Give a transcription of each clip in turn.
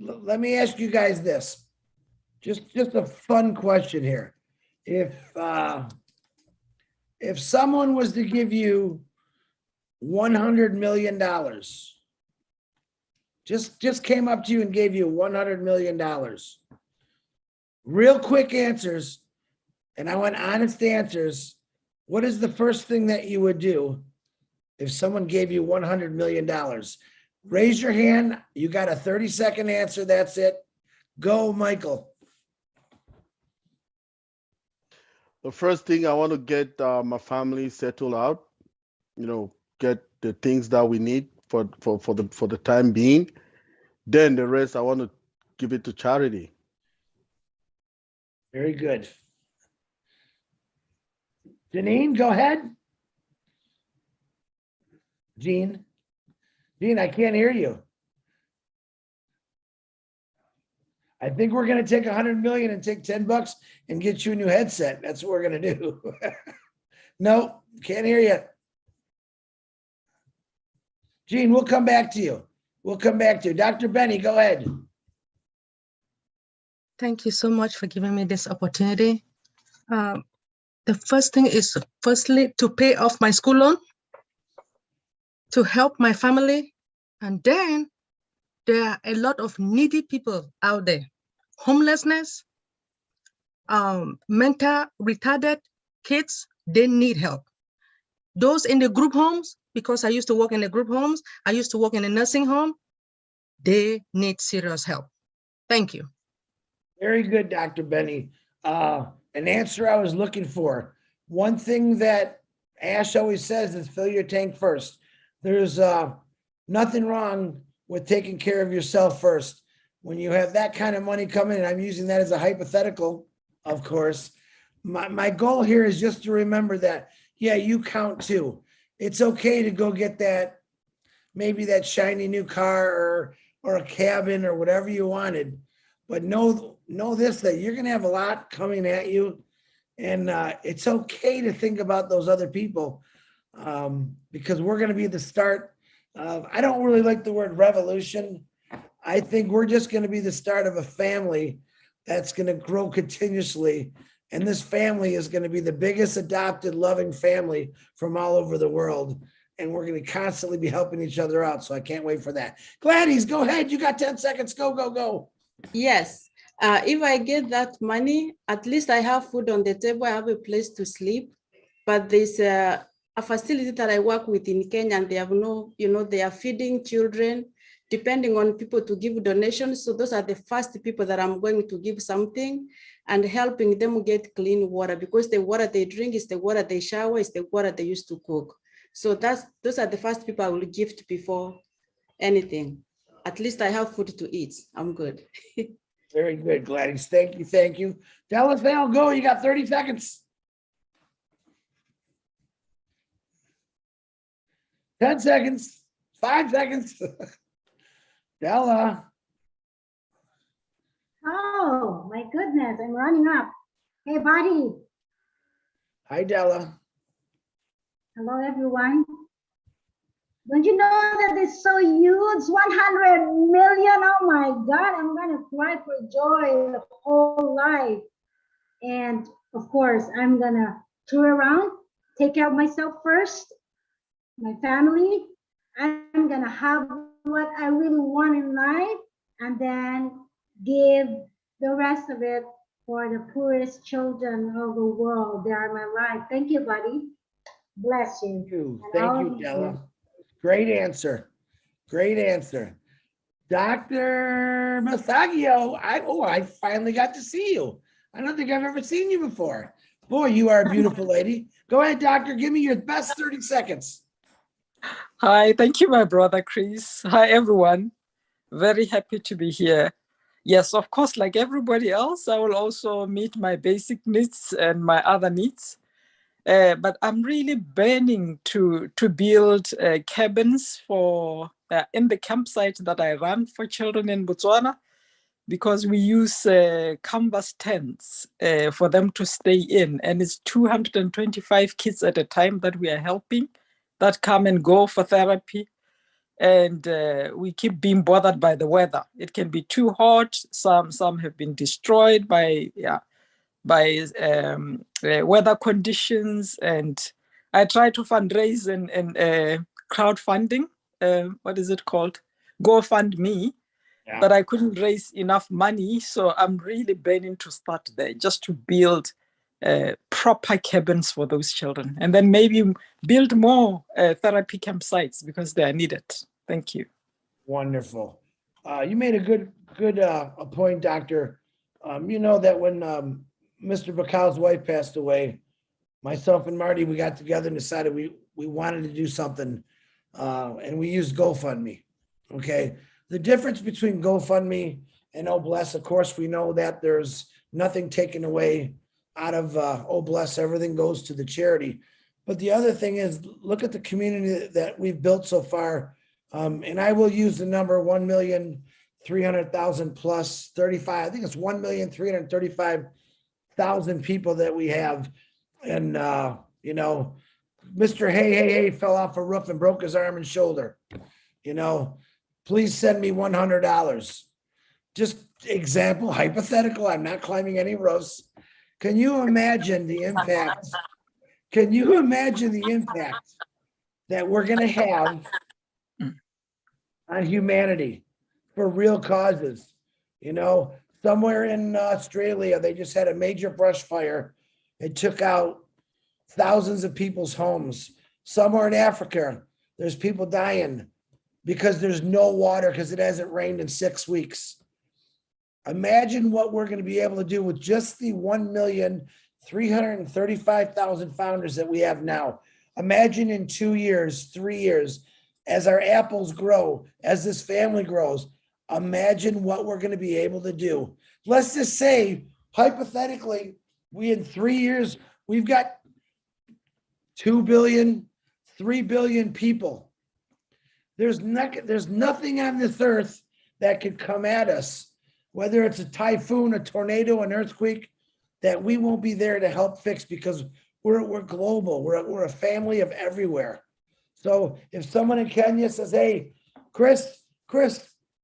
let me ask you guys this. Just a fun question here. If someone was to give you $100 million, just came up to you and gave you $100 million, real quick answers, and I want honest answers. What is the first thing that you would do if someone gave you $100 million? Raise your hand. You got a 30-second answer. That's it. Go, Michael. The first thing, I want to get my family settled out, get the things that we need for the time being. Then the rest, I want to give it to charity. Very good. Janine, go ahead. Jean, I can't hear you. I think we're going to take 100 million and take $10 and get you a new headset. That's what we're going to do. No, can't hear you. Jean, we'll come back to you. Dr. Benny, go ahead. Thank you so much for giving me this opportunity. The first thing is firstly to pay off my school loan, to help my family. And then there are a lot of needy people out there. Homelessness, mental retarded kids, they need help. Those in the group homes, because I used to work in the group homes, I used to work in a nursing home, they need serious help. Thank you. Very good, Dr. Benny. An answer I was looking for. One thing that Ash always says is fill your tank first. There's nothing wrong with taking care of yourself first. When you have that kind of money coming, and I'm using that as a hypothetical, of course, my goal here is just to remember that, yeah, you count too. It's okay to go get that, maybe that shiny new car or a cabin or whatever you wanted, but know this, that you're going to have a lot coming at you. And it's okay to think about those other people because we're going to be the start of, I don't really like the word revolution. I think we're just going to be the start of a family that's going to grow continuously. And this family is going to be the biggest adopted, loving family from all over the world. And we're going to constantly be helping each other out. So I can't wait for that. Gladys, go ahead. You got 10 seconds. Go. Yes. If I get that money, at least I have food on the table. I have a place to sleep. But there's a facility that I work with in Kenya, and they have they are feeding children, depending on people to give donations. So those are the first people that I'm going to give something and helping them get clean water, because the water they drink is the water they shower, is the water they used to cook. So those are the first people I will gift before anything. At least I have food to eat. I'm good. Very good, Gladys. Thank you. Dallas Vale, go. You got 30 seconds. 10 seconds. 5 seconds. Della. Oh, my goodness. I'm running up. Hey, buddy. Hi, Della. Hello, everyone. Don't you know that it's so huge? 100 million. Oh, my God. I'm going to cry for joy the whole life. And, of course, I'm going to tour around, take care of myself first, my family. I'm going to have what I really want in life, and then give the rest of it for the poorest children of the world. They are my life. Thank you, buddy. Bless you. Thank you, Della. Great answer. Dr. Masagio, I finally got to see you. I don't think I've ever seen you before. Boy, you are a beautiful lady. Go ahead, doctor. Give me your best 30 seconds. Hi, thank you, my brother Chris. Hi, everyone. Very happy to be here. Yes, of course, like everybody else, I will also meet my basic needs and my other needs. But I'm really burning to build cabins for in the campsite that I run for children in Botswana, because we use canvas tents for them to stay in. And it's 225 kids at a time that we are helping that come and go for therapy. and we keep being bothered by the weather. It can be too hot. Some have been destroyed by weather conditions, and I try to fundraise and crowdfunding. What is it called? GoFundMe. Yeah. But I couldn't raise enough money, so I'm really burning to start there, just to build proper cabins for those children, and then maybe build more therapy campsites because they are needed. Thank you. Wonderful. You made a good a point, Doctor. You know that when Mr. Bacal's wife passed away, myself and Marty, we got together and decided we wanted to do something, and we used GoFundMe. Okay. The difference between GoFundMe and Oh Bless, of course, we know that there's nothing taken away out of Oh Bless. Everything goes to the charity. But the other thing is, look at the community that we've built so far. And I will use the number 1,300,000 plus 35. I think it's 1,335,000 people that we have. And, you know, Mr. Hey fell off a roof and broke his arm and shoulder. You know, please send me $100. Just example, hypothetical. I'm not climbing any roofs. Can you imagine the impact? Can you imagine the impact that we're going to have on humanity for real causes? You know, somewhere in Australia, they just had a major brush fire. It took out thousands of people's homes. Somewhere in Africa, there's people dying because there's no water because it hasn't rained in 6 weeks. Imagine what we're going to be able to do with just the 1,335,000 founders that we have now. Imagine in 2 years, 3 years, as our apples grow, as this family grows, imagine what we're going to be able to do. Let's just say, hypothetically, we in 3 years, we've got 2 billion, 3 billion people. There's nothing on this earth that could come at us, whether it's a typhoon, a tornado, an earthquake, that we won't be there to help fix, because we're global. We're a family of everywhere. So if someone in Kenya says, hey, Chris,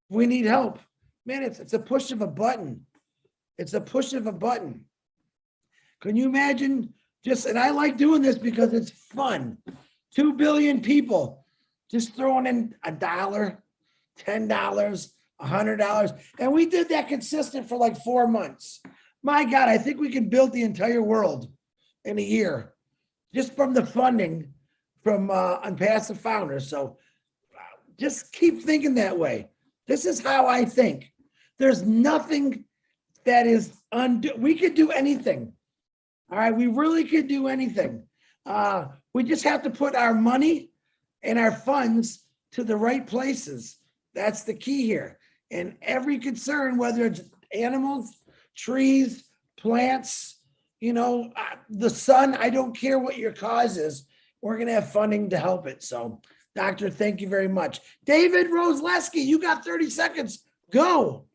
we need help, man, it's a push of a button. It's a push of a button. Can you imagine and I like doing this because it's fun. 2 billion people just throwing in $1, $10, $100. And we did that consistent for like 4 months. My God, I think we can build the entire world in a year just from the funding from Unpassive founders. So just keep thinking that way. This is how I think. There's nothing that is we could do anything. All right, we really could do anything. We just have to put our money and our funds to the right places. That's the key here. And every concern, whether it's animals, trees, plants, you know, the sun, I don't care what your cause is, we're going to have funding to help it. So, Doctor, thank you very much. David Rosleski, you got 30 seconds. Go.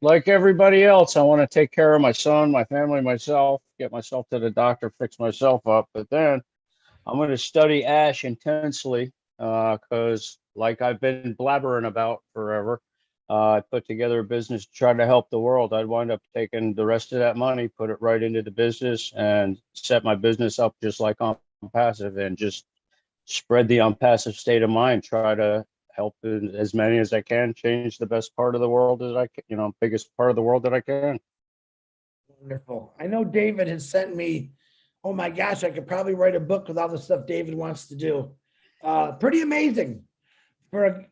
Like everybody else, I want to take care of my son, my family, myself, get myself to the doctor, fix myself up. But then I'm going to study ash intensely because like I've been blabbering about forever, I put together a business to try to help the world. I'd wind up taking the rest of that money, put it right into the business and set my business up just like Onpassive, and just spread the Onpassive state of mind, try to help as many as I can, change the best part of the world as I can, biggest part of the world that I can. Wonderful. I know David has sent me, oh my gosh, I could probably write a book with all the stuff David wants to do. Pretty amazing. And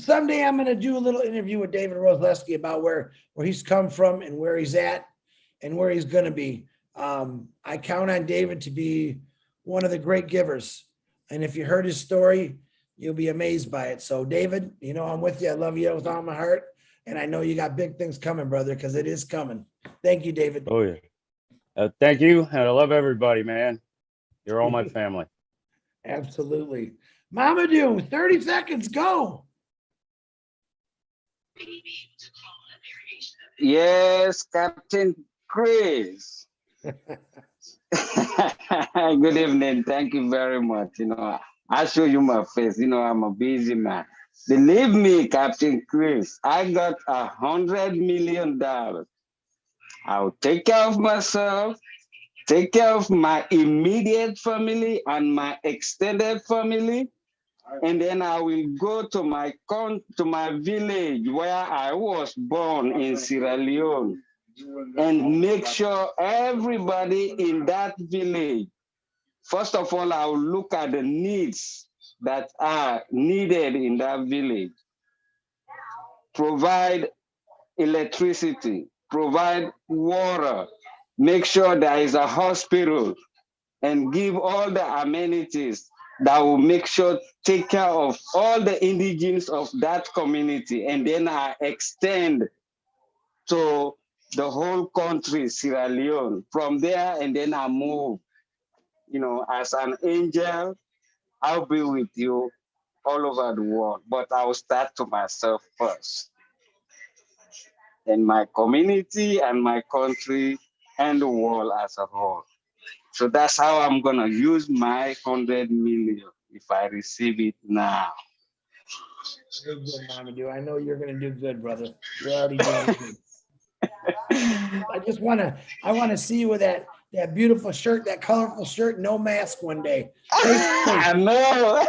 someday I'm going to do a little interview with David Rosleski about where he's come from and where he's at and where he's going to be. I count on David to be one of the great givers. And if you heard his story, you'll be amazed by it. So David, I'm with you. I love you with all my heart. And I know you got big things coming, brother, because it is coming. Thank you, David. Oh, yeah. Thank you. And I love everybody, man. You're all my family. Absolutely. Mamadou, 30 seconds, go. Yes, Captain Chris. Good evening. Thank you very much. I'll show you my face. You know, I'm a busy man. Believe me, Captain Chris, I got $100 million. I'll take care of myself, take care of my immediate family and my extended family. And then I will go to my village where I was born in Sierra Leone and make sure everybody in that village, first of all, I will look at the needs that are needed in that village. Provide electricity, provide water, make sure there is a hospital, and give all the amenities that will make sure take care of all the indigenes of that community. And then I extend to the whole country, Sierra Leone. From there, and then I move, you know, as an angel, I'll be with you all over the world, but I will start to myself first, and my community and my country and the world as a whole. So that's how I'm gonna use my 100 million if I receive it now. Very good, Mamadou. I know you're gonna do good, brother. You're already doing good. I wanna see you with that beautiful shirt, that colorful shirt, no mask one day. I know.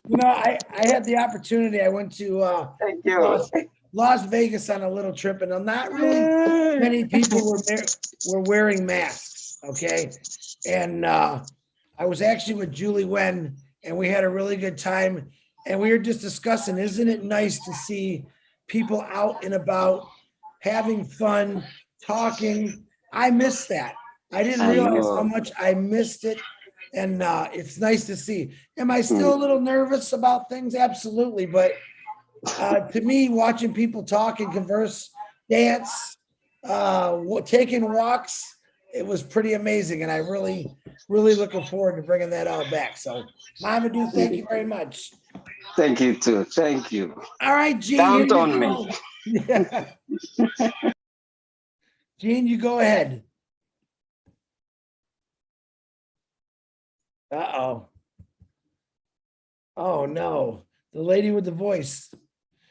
You know, I had the opportunity. I went to Thank you. Las Vegas on a little trip, and not really many people were wearing masks. Okay, and I was actually with Julie Wen, and we had a really good time. And we were just discussing, isn't it nice to see people out and about having fun, talking? I missed that. I didn't I realize know. how much I missed it. And it's nice to see. Am I still a little nervous about things? Absolutely. But to me, watching people talk and converse, dance, taking walks, it was pretty amazing. And I really looking forward to bringing that all back. So, Mamadou, thank you very much. Thank you too. Thank you. All right, Gene. Count on me. Yeah. Gene, you go ahead. Uh-oh. Oh, no. The lady with the voice.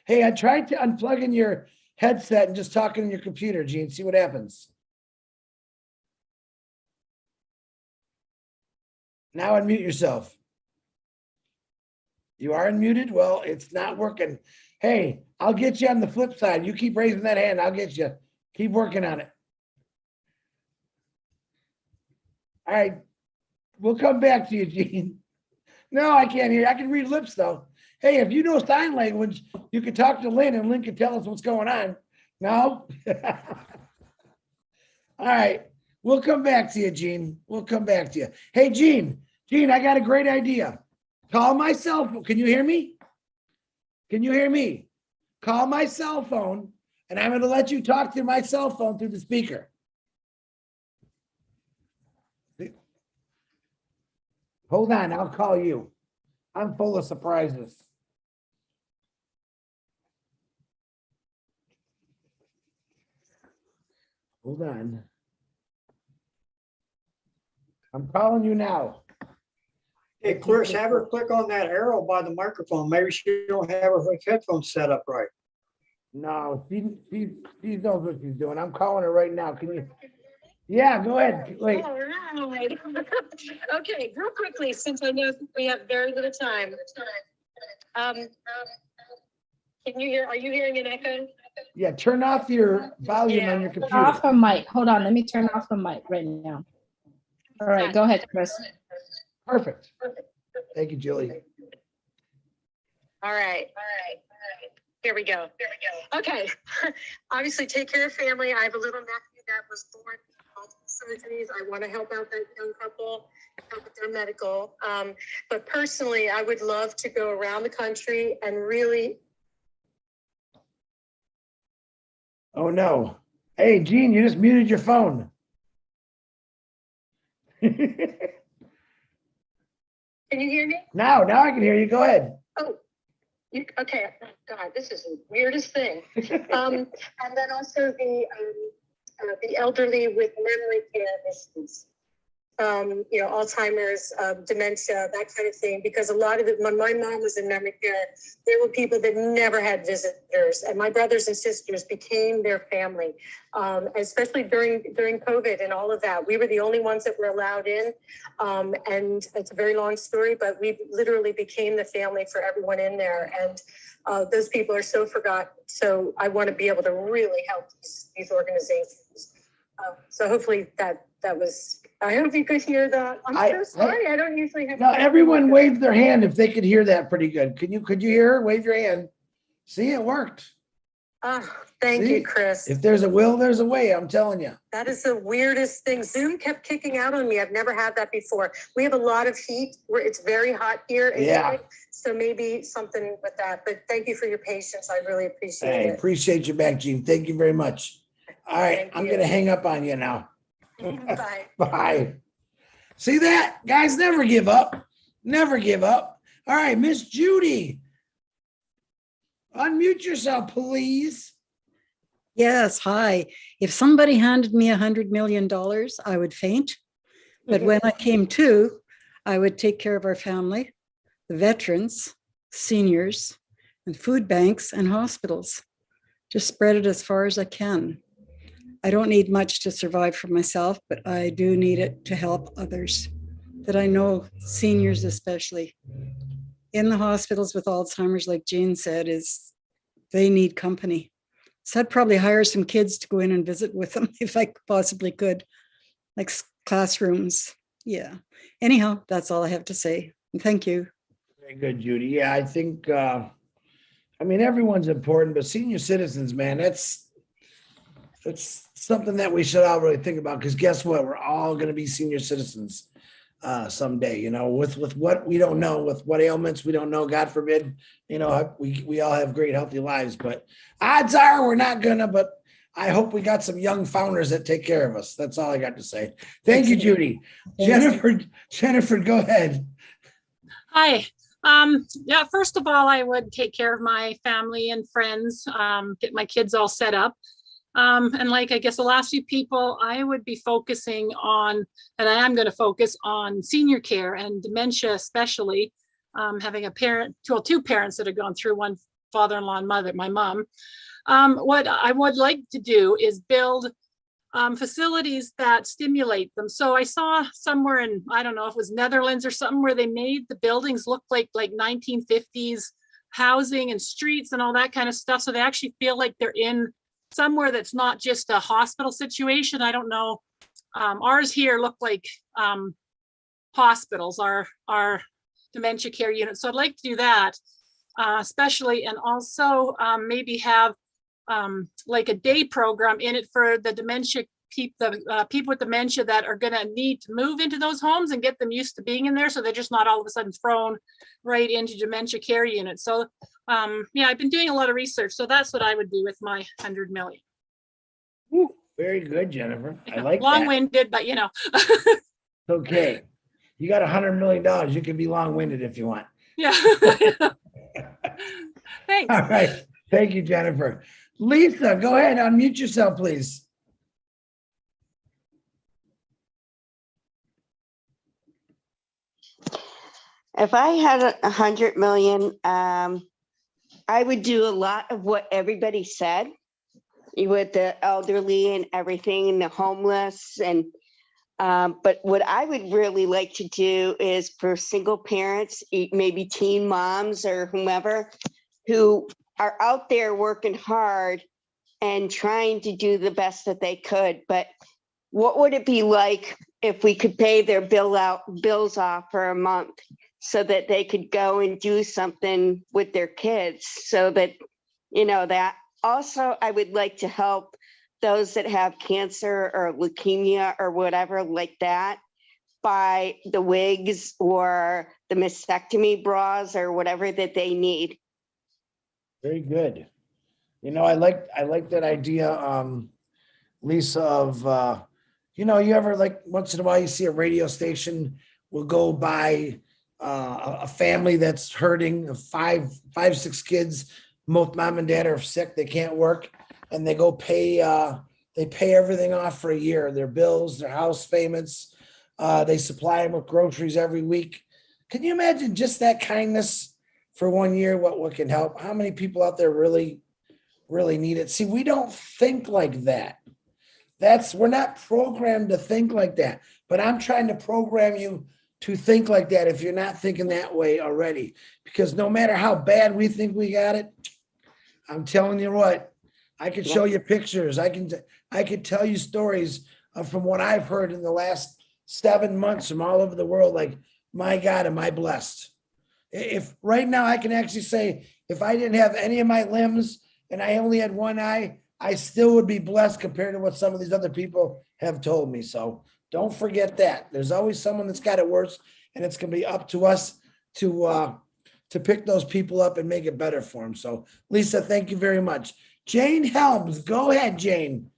Hey, I tried to unplug in your headset and just talking in your computer, Gene. See what happens. Now unmute yourself. You are unmuted? Well, it's not working. Hey, I'll get you on the flip side. You keep raising that hand. I'll get you. Keep working on it. All right. We'll come back to you, Gene. No, I can't hear you. I can read lips, though. Hey, if you know sign language, you can talk to Lynn, and Lynn can tell us what's going on. No? All right. We'll come back to you, Gene. We'll come back to you. Hey, Gene. Gene, I got a great idea. Call my cell phone. Can you hear me? Can you hear me? Call my cell phone, and I'm going to let you talk to my cell phone through the speaker. Hold on, I'll call you. I'm full of surprises. Hold on. I'm calling you now. Hey, Chris, have her click on that arrow by the microphone. Maybe she don't have her headphones set up right. No, she knows what she's doing. I'm calling her right now. Can you? Yeah, go ahead. Wait. All right. Okay, real quickly, since I know we have very little time. Can you hear, are you hearing an echo? Yeah, turn off your volume on your Turn computer. off her mic. Hold on, let me turn off her mic right now. All right, go ahead, Chris. Perfect. Thank you, Julie. All right. Here we go. Okay. Obviously, take care of family. I have a little nephew that was born with multiple surgeries. I want to help out that young couple, help with their medical. But personally, I would love to go around the country and really. Oh, no. Hey, Gene, you just muted your phone. Can you hear me? Now I can hear you. Go ahead. Oh, okay. God, this is the weirdest thing. And then also the elderly with memory care issues. Alzheimer's, dementia, that kind of thing, because a lot of it, when my mom was in memory care, there were people that never had visitors, and my brothers and sisters became their family, especially during COVID and all of that. We were the only ones that were allowed in, and it's a very long story, but we literally became the family for everyone in there, and those people are so forgotten. So I want to be able to really help these organizations. So hopefully that was, I hope you could hear that. I'm so sorry. I don't usually have. No, everyone waved their hand if they could hear that pretty good. Could you hear her? Wave your hand. See, it worked. Thank See? you, Chris. If there's a will, there's a way, I'm telling you. That is the weirdest thing. Zoom kept kicking out on me. I've never had that before. We have a lot of heat. It's very hot here. Yeah. So maybe something with that, but thank you for your patience. I really appreciate Hey, it. appreciate you back, Gene. Thank you very much. All right, Thank I'm you. going to hang up on you now. Bye. Bye. See that? Guys, never give up. Never give up. All right, Miss Judy. Unmute yourself, please. Yes, hi. If somebody handed me $100 million, I would faint. But when I came to, I would take care of our family, the veterans, seniors, and food banks and hospitals. Just spread it as far as I can. I don't need much to survive for myself, but I do need it to help others that I know, seniors especially. In the hospitals with Alzheimer's, like Jane said, they need company. So I'd probably hire some kids to go in and visit with them if I possibly could, like classrooms. Yeah. Anyhow, that's all I have to say. And thank you. Very good, Judy. Yeah, I think, everyone's important, but senior citizens, man, that's something that we should all really think about, because guess what? We're all going to be senior citizens someday, with what we don't know, with what ailments we don't know, God forbid, we all have great, healthy lives, but odds are we're not gonna, but I hope we got some young founders that take care of us. That's all I got to say. Thank you, Judy. Jennifer, go ahead. Hi. Yeah, first of all, I would take care of my family and friends, get my kids all set up. And like, I guess the last few people, I would be focusing on, and I am going to focus on senior care and dementia, especially having two parents that have gone through, one father-in-law and mother, my mom. What I would like to do is build facilities that stimulate them. So I saw somewhere in, I don't know if it was Netherlands or something, where they made the buildings look like 1950s housing and streets and all that kind of stuff. So they actually feel like they're in somewhere that's not just a hospital situation. I don't know. Ours here look like hospitals, our dementia care units. So I'd like to do that, especially, and also maybe have like a day program in it for the dementia people with dementia that are going to need to move into those homes and get them used to being in there, so they're just not all of a sudden thrown right into dementia care units. So yeah, I've been doing a lot of research, so that's what I would do with my 100 million. Ooh, very good, Jennifer. I like that. Long-winded, but Okay, you got $100 million. You can be long-winded if you want. Yeah. Thanks. All right. Thank you, Jennifer. Lisa, go ahead. Unmute yourself, please. If I had 100 million, I would do a lot of what everybody said with the elderly and everything and the homeless. And but what I would really like to do is for single parents, maybe teen moms or whomever, who are out there working hard and trying to do the best that they could. But what would it be like if we could pay their bills off for a month so that they could go and do something with their kids, so that, that. Also, I would like to help those that have cancer or leukemia or whatever like that, buy the wigs or the mastectomy bras or whatever that they need. Very good. I like that idea, Lisa, of, you ever, like, once in a while you see a radio station will go by a family that's hurting, five, 6 kids, both mom and dad are sick, they can't work, and they go pay everything off for a year, their bills, their house payments, They supply them with groceries every week. Can you imagine just that kindness for 1 year? What can help? How many people out there really need it? See, we don't think like that. We're not programmed to think like that, but I'm trying to program you to think like that if you're not thinking that way already, because no matter how bad we think we got it, I'm telling you what, I could show you pictures. I could tell you stories from what I've heard in the last 7 months from all over the world. Like, my God, am I blessed? If right now I can actually say, if I didn't have any of my limbs and I only had one eye, I still would be blessed compared to what some of these other people have told me. So don't forget that. There's always someone that's got it worse, and it's going to be up to us to pick those people up and make it better for them. So, Lisa, thank you very much. Jane Helms, go ahead, Jane.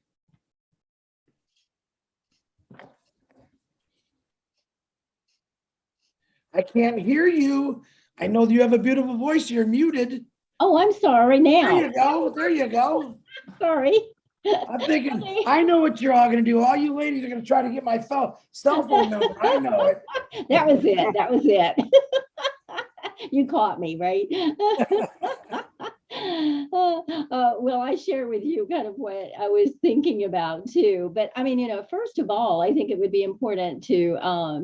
I can't hear you. I know you have a beautiful voice. You're muted. Oh, I'm sorry now. There you go. There you go. Sorry. I'm thinking, I know what you're all going to do. All you ladies are going to try to get my cell phone number. I know it. That was it. That was it. You caught me, right? Well, I share with you kind of what I was thinking about too. But I mean, first of all, I think it would be important to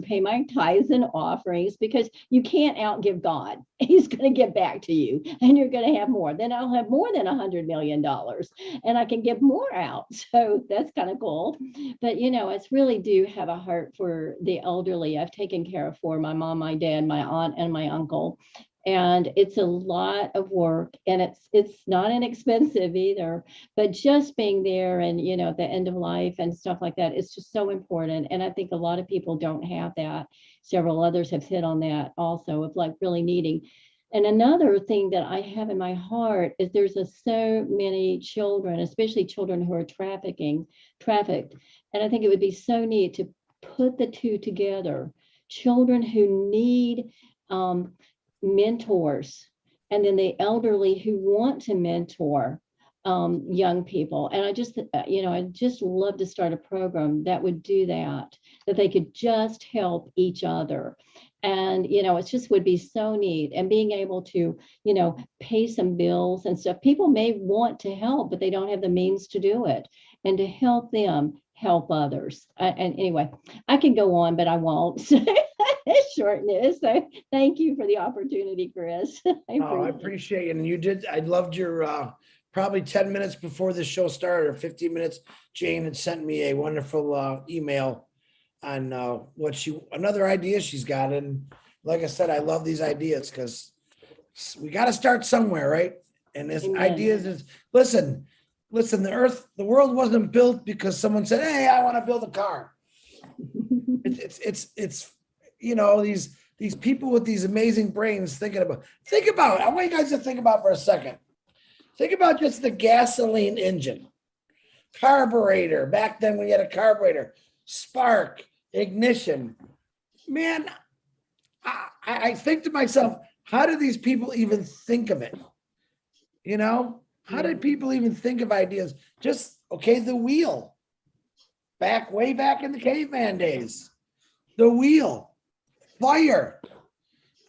pay my tithes and offerings, because you can't outgive God. He's going to get back to you, and you're going to have more. Then I'll have more than $100 million, and I can give more out. So that's kind of cool. But I really do have a heart for the elderly. I've taken care of for my mom, my dad, my aunt, and my uncle. And it's a lot of work, and it's not inexpensive either, but just being there and, at the end of life and stuff like that, it's just so important. And I think a lot of people don't have that. Several others have hit on that also, of like really needing. And another thing that I have in my heart is there's so many children, especially children who are trafficked. And I think it would be so neat to put the two together. Children who need mentors, and then the elderly who want to mentor young people. And I just love to start a program that would do that they could just help each other. And, it just would be so neat. And being able to, pay some bills and stuff. People may want to help, but they don't have the means to do it. And to help them help others. And anyway, I can go on, but I won't. Shorten it. So thank you for the opportunity, Chris. I appreciate it. And you did. I loved your probably 10 minutes before the show started, or 15 minutes. Jane had sent me a wonderful email on another idea she's got. And like I said, I love these ideas because we got to start somewhere, right? And this ideas is, listen, the world wasn't built because someone said, hey, I want to build a car. It's these people with these amazing brains think about, I want you guys to think about for a second. Think about just the gasoline engine, carburetor. Back then when you had a carburetor, spark, ignition. Man, I think to myself, how do these people even think of it? How did people even think of ideas? Just, the wheel. Way back in the caveman days. The wheel. Fire.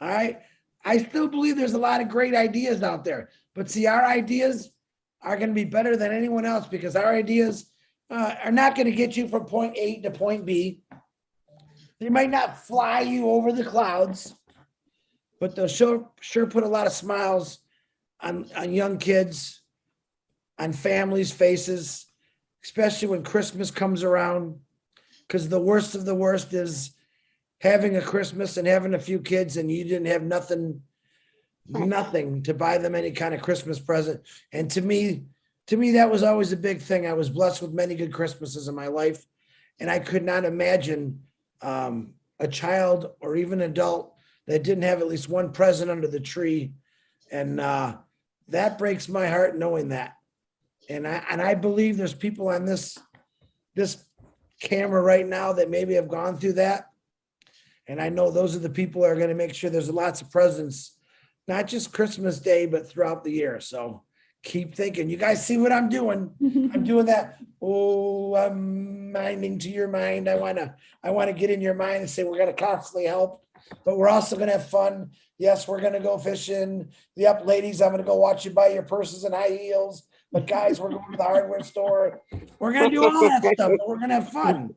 All right. I still believe there's a lot of great ideas out there. But see, our ideas are going to be better than anyone else, because our ideas are not going to get you from point A to point B. They might not fly you over the clouds, but they'll sure put a lot of smiles on young kids, on families' faces, especially when Christmas comes around, because the worst of the worst is having a Christmas and having a few kids and you didn't have nothing to buy them any kind of Christmas present. And to me, that was always a big thing. I was blessed with many good Christmases in my life, and I could not imagine a child or even adult that didn't have at least one present under the tree. And that breaks my heart knowing that. And I believe there's people on this camera right now that maybe have gone through that. And I know those are the people that are going to make sure there's lots of presents, not just Christmas Day, but throughout the year. So keep thinking. You guys see what I'm doing? I'm doing that. Oh, I'm minding to your mind. I want to get in your mind and say we're going to constantly help, but we're also going to have fun. Yes, we're going to go fishing. Yep, ladies, I'm going to go watch you buy your purses and high heels. But guys, we're going to the hardware store. We're going to do all that stuff, but we're going to have fun.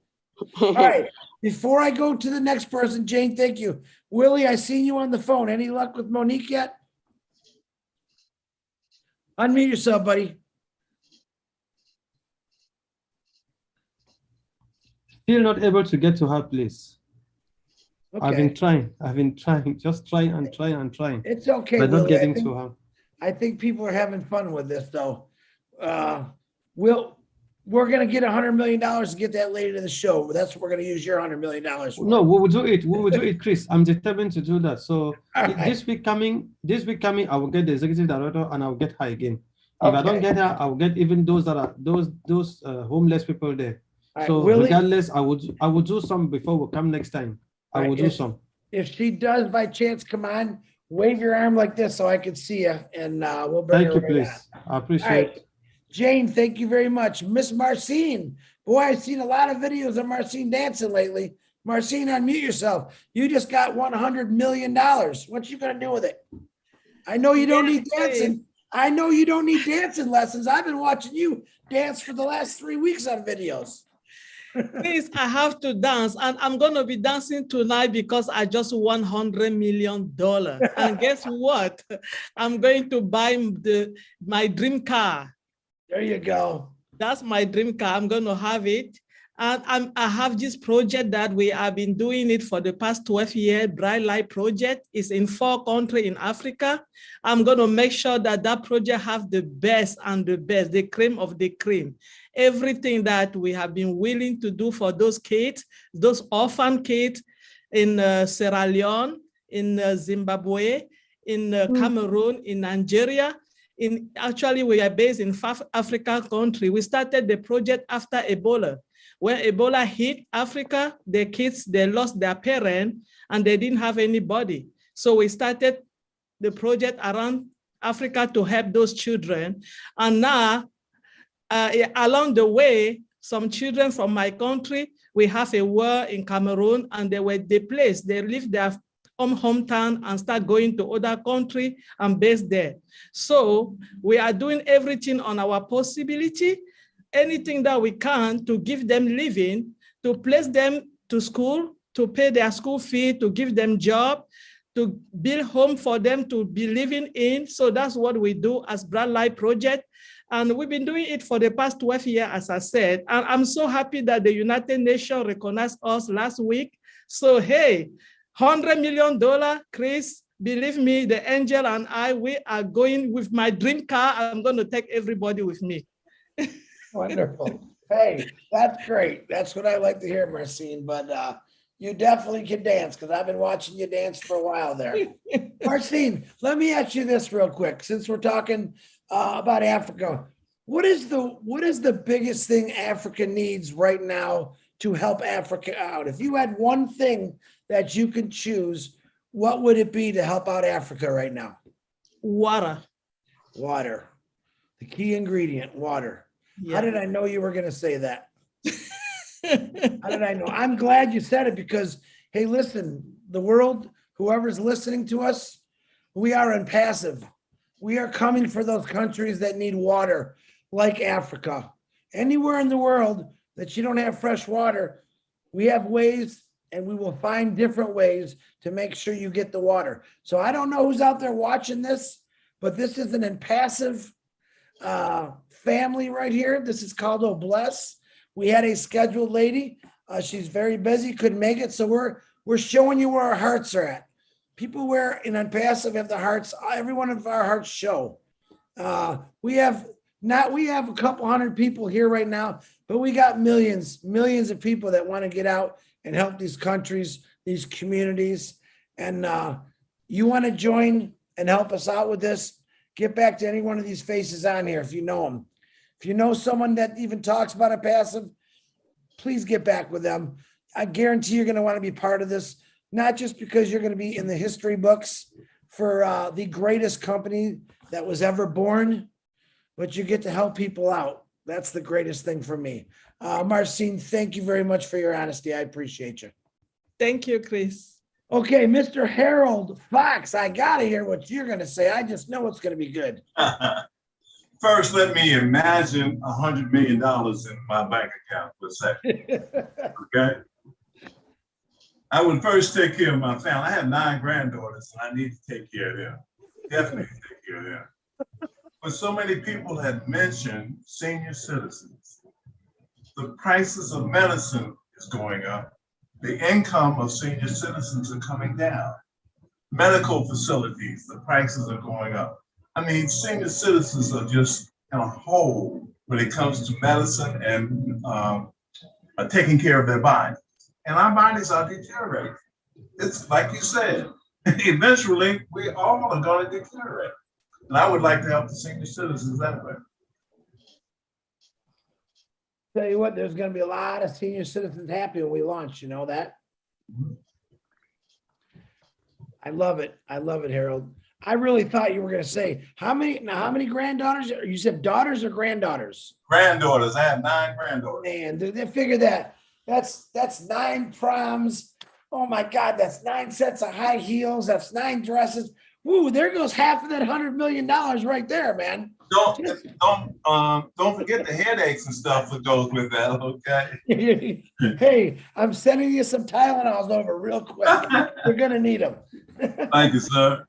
All right. Before I go to the next person, Jane, thank you. Willie, I seen you on the phone. Any luck with Monique yet? Unmute yourself, buddy. Still not able to get to her place. Okay. I've been trying, just trying and trying. It's okay, but not Willie. getting to her. I think people are having fun with this, though. We're going to get $100 million to get that lady to the show. That's what we're going to use your $100 million for. No, we will do it. We will do it, Chris. I'm determined to do that. So this week coming, I will get the executive director and I'll get her again. If I don't get her, I will get even those that are those homeless people there. Right, so Willie, regardless, I will do some before we come next time. I will do some. If she does by chance come on, wave your arm like this so I can see you, and we'll bring her. Thank you, please. I appreciate it. Jane, thank you very much. Miss Marcine, boy, I've seen a lot of videos of Marcine dancing lately. Marcine, unmute yourself. You just got $100 million. What you gonna do with it? I know you don't need dancing. I know you don't need dancing lessons. I've been watching you dance for the last 3 weeks on videos. Please, I have to dance, and I'm going to be dancing tonight because I just won $100 million. And guess what? I'm going to buy my dream car. There you go. That's my dream car. I'm going to have it. And I have this project that we have been doing it for the past 12 years. Bright Light Project is in 4 countries in Africa. I'm going to make sure that that project have the best and the best, the cream of the cream. Everything that we have been willing to do for those kids, those orphan kids in Sierra Leone, in Zimbabwe, in Cameroon, in Nigeria. Actually, we are based in South African country. We started the project after Ebola. When Ebola hit Africa, the kids, they lost their parent and they didn't have anybody. So we started the project around Africa to help those children. And now, along the way, some children from my country, we have a war in Cameroon and they were displaced. They left their hometown and start going to other country and based there. So we are doing everything on our possibility, anything that we can to give them living, to place them to school, to pay their school fee, to give them job, to build home for them to be living in. So that's what we do as Bright Light Project. And we've been doing it for the past 12 years, as I said. And I'm so happy that the United Nations recognized us last week. So, hey, $100 million, Chris, believe me, the angel and I, we are going with my dream car. I'm going to take everybody with me. Wonderful. Hey, that's great. That's what I like to hear, Marcine. But you definitely can dance because I've been watching you dance for a while there. Marcine, let me ask you this real quick. Since we're talking about Africa, what is the biggest thing Africa needs right now to help Africa out? If you had one thing that you could choose, what would it be to help out Africa right now? Water. Water. The key ingredient, water. Yeah. How did I know you were going to say that? How did I know? I'm glad you said it because, hey, listen, the world, whoever's listening to us, we are Onpassive. We are coming for those countries that need water, like Africa. Anywhere in the world that you don't have fresh water, we have ways and we will find different ways to make sure you get the water. So I don't know who's out there watching this, but this is an Onpassive family right here. This is called Effortless. We had a scheduled lady. She's very busy, couldn't make it. So we're showing you where our hearts are at. People where in Onpassive have the hearts, every one of our hearts show. We have a couple hundred people here right now, but we got millions of people that want to get out and help these countries, these communities. And you want to join and help us out with this, get back to any one of these faces on here if you know them. If you know someone that even talks about Onpassive, please get back with them. I guarantee you're going to want to be part of this, not just because you're going to be in the history books for the greatest company that was ever born, but you get to help people out. That's the greatest thing for me. Marcine, thank you very much for your honesty. I appreciate you. Thank you, Chris. Okay, Mr. Harold Fox, I gotta hear what you're gonna say. I just know it's gonna be good. First, let me imagine $100 million in my bank account for a second. Okay. I would first take care of my family. I have 9 granddaughters and I need to take care of them. Definitely take care of them. But so many people have mentioned senior citizens. The prices of medicine is going up. The income of senior citizens are coming down. Medical facilities, the prices are going up. I mean, senior citizens are just in a hole when it comes to medicine and taking care of their bodies. And our bodies are deteriorating. It's like you said, eventually we all are going to deteriorate. And I would like to help the senior citizens that way. Tell you what, there's gonna be a lot of senior citizens happy when we launch, you know that? I love it. I love it, Harold. I really thought you were gonna say, how many granddaughters? You said daughters or granddaughters? Granddaughters, I have 9 granddaughters. Man, they figure that. That's 9 proms. Oh my God, that's 9 sets of high heels. That's 9 dresses. Woo, there goes half of that $100 million right there, man. Don't forget the headaches and stuff that goes with that, okay? Hey, I'm sending you some Tylenols over real quick. You're gonna need them. Thank you, sir.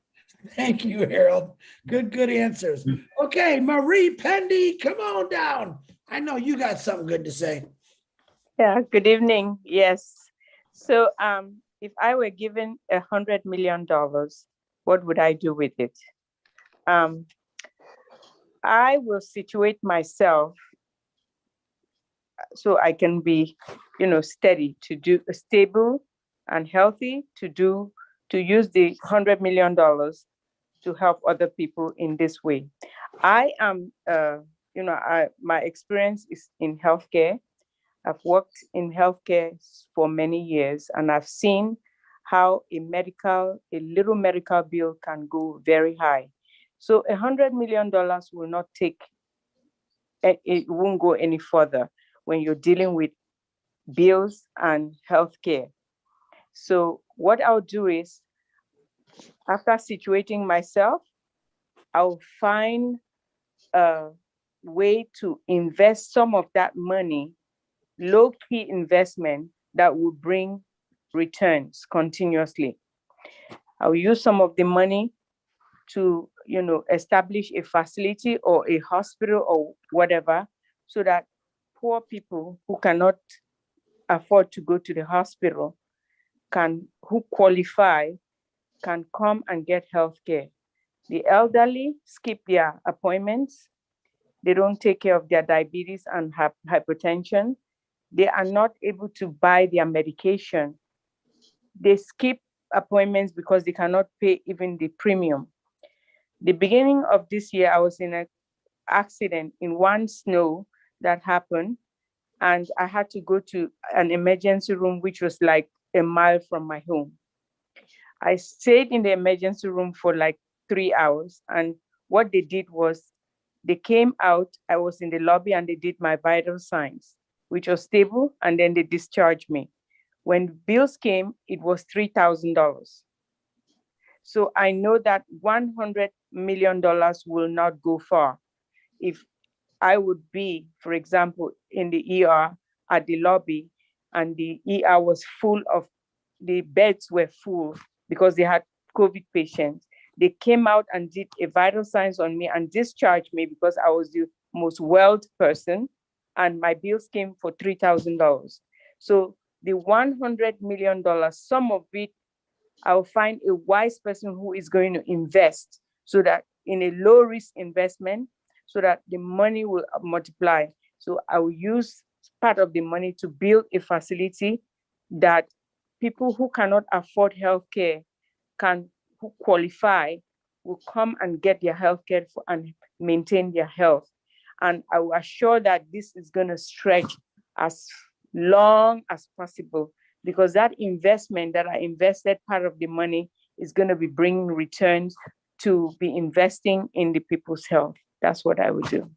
Thank you, Harold. Good answers. Okay, Marie Pendy, come on down. I know you got something good to say. Yeah, good evening. Yes. So if I were given $100 million, what would I do with it? I will situate myself so I can be, steady stable and healthy to use the $100 million to help other people in this way. I am, my experience is in healthcare. I've worked in healthcare for many years, and I've seen how a little medical bill can go very high. So $100 million will not it won't go any further when you're dealing with bills and healthcare. So what I'll do is, after situating myself, I'll find a way to invest some of that money, low-key investment that will bring returns continuously. I'll use some of the money to, establish a facility or a hospital or whatever, so that poor people who cannot afford to go to the hospital who qualify can come and get healthcare. The elderly skip their appointments. They don't take care of their diabetes and hypertension. They are not able to buy their medication. They skip appointments because they cannot pay even the premium. The beginning of this year, I was in an accident in one snow that happened, and I had to go to an emergency room, which was like a mile from my home. I stayed in the emergency room for like 3 hours, and what they did was they came out, I was in the lobby, and they did my vital signs, which was stable, and then they discharged me. When bills came, it was $3,000. So I know that $100 million will not go far. If I would be, for example, in the ER at the lobby, and the ER was the beds were full because they had COVID patients. They came out and did a vital signs on me and discharged me because I was the most wealthy person, and my bills came for $3,000. So the $100 million, some of it, I'll find a wise person who is going to invest, so that in a low risk investment, so that the money will multiply. So I will use part of the money to build a facility that people who cannot afford healthcare who qualify will come and get their healthcare and maintain their health. And I will assure that this is going to stretch as long as possible, because that investment that I invested, part of the money is going to be bringing returns to be investing in the people's health. That's what I would do.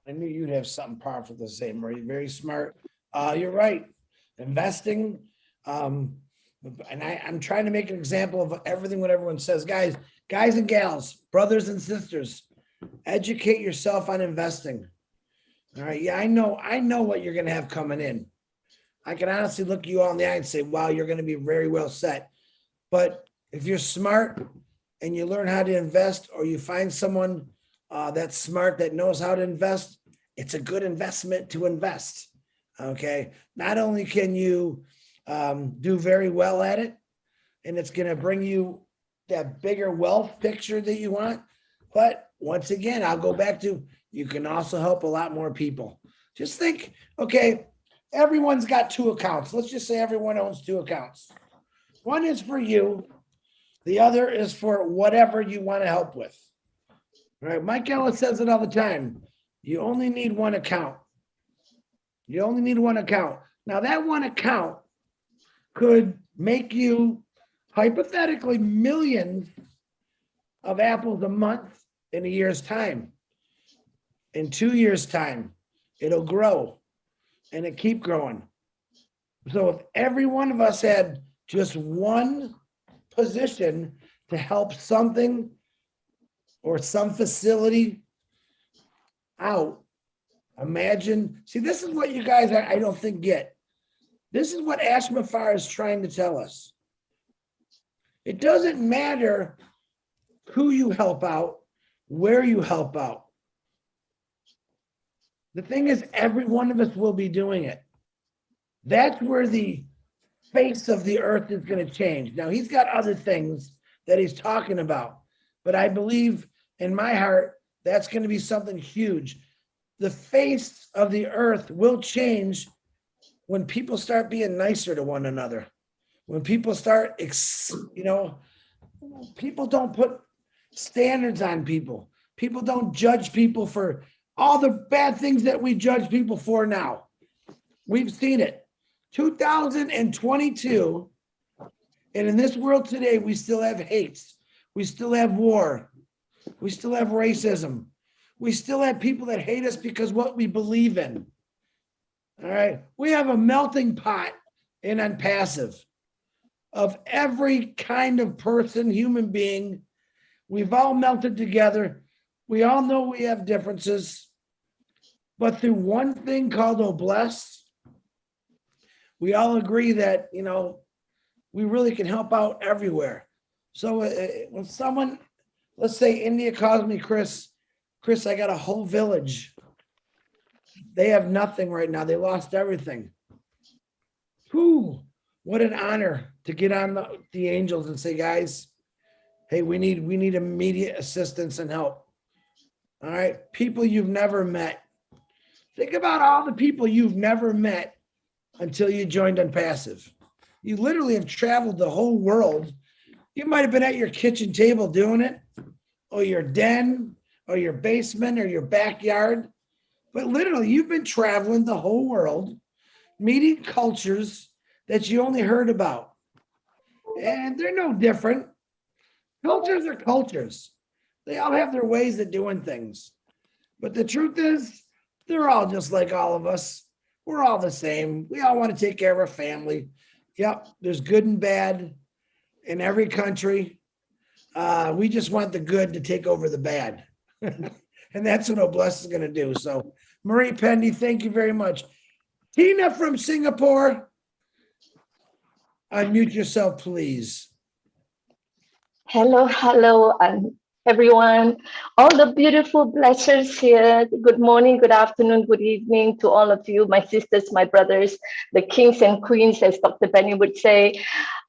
I knew you'd have something powerful to say, Marie. Very smart. You're right. Investing. And I'm trying to make an example of everything what everyone says. Guys and gals, brothers and sisters, educate yourself on investing. All right. Yeah, I know what you're gonna have coming in. I can honestly look you all in the eye and say, wow, you're gonna be very well set. But if you're smart and you learn how to invest, or you find someone that's smart that knows how to invest, it's a good investment to invest. Okay. Not only can you do very well at it, and it's going to bring you that bigger wealth picture that you want, but once again, I'll go back to, you can also help a lot more people. Just think, okay, everyone's got 2 accounts. Let's just say everyone owns 2 accounts. One is for you. The other is for whatever you want to help with. All right. Mike Ellis says it all the time. You only need 1 account. You only need 1 account. Now that 1 account could make you hypothetically millions of apples a month in a year's time. In 2 years' time, it'll grow and it keep growing. So if every one of us had just 1 position to help something or some facility out, imagine, see, this is what you guys, I don't think get. This is what Ash Mafar is trying to tell us. It doesn't matter who you help out, where you help out. The thing is, every one of us will be doing it. That's where the face of the earth is going to change. Now, he's got other things that he's talking about, but I believe in my heart, that's going to be something huge. The face of the earth will change when people start being nicer to one another. When people start, people don't put standards on people. People don't judge people for all the bad things that we judge people for now. We've seen it. 2022, and in this world today, we still have hates. We still have war. We still have racism. We still have people that hate us because what we believe in. All right. We have a melting pot in Onpassive of every kind of person, human being. We've all melted together. We all know we have differences, but through one thing called Obless, we all agree that, we really can help out everywhere. So when someone, let's say India calls me, Chris, I got a whole village. They have nothing right now. They lost everything. Whew, what an honor to get on the angels and say, guys, hey, we need immediate assistance and help. All right, people you've never met. Think about all the people you've never met until you joined Onpassive. You literally have traveled the whole world. You might have been at your kitchen table doing it, or your den, or your basement, or your backyard. But literally, you've been traveling the whole world, meeting cultures that you only heard about. And they're no different. Cultures are cultures. They all have their ways of doing things. But the truth is, they're all just like all of us. We're all the same. We all want to take care of our family. Yep, there's good and bad in every country. We just want the good to take over the bad. And that's what Obless is going to do. So, Marie Pendy, thank you very much. Tina from Singapore, unmute yourself, please. Hello, everyone. All the beautiful blessers here. Good morning, good afternoon, good evening to all of you, my sisters, my brothers, the kings and queens, as Dr. Benny would say.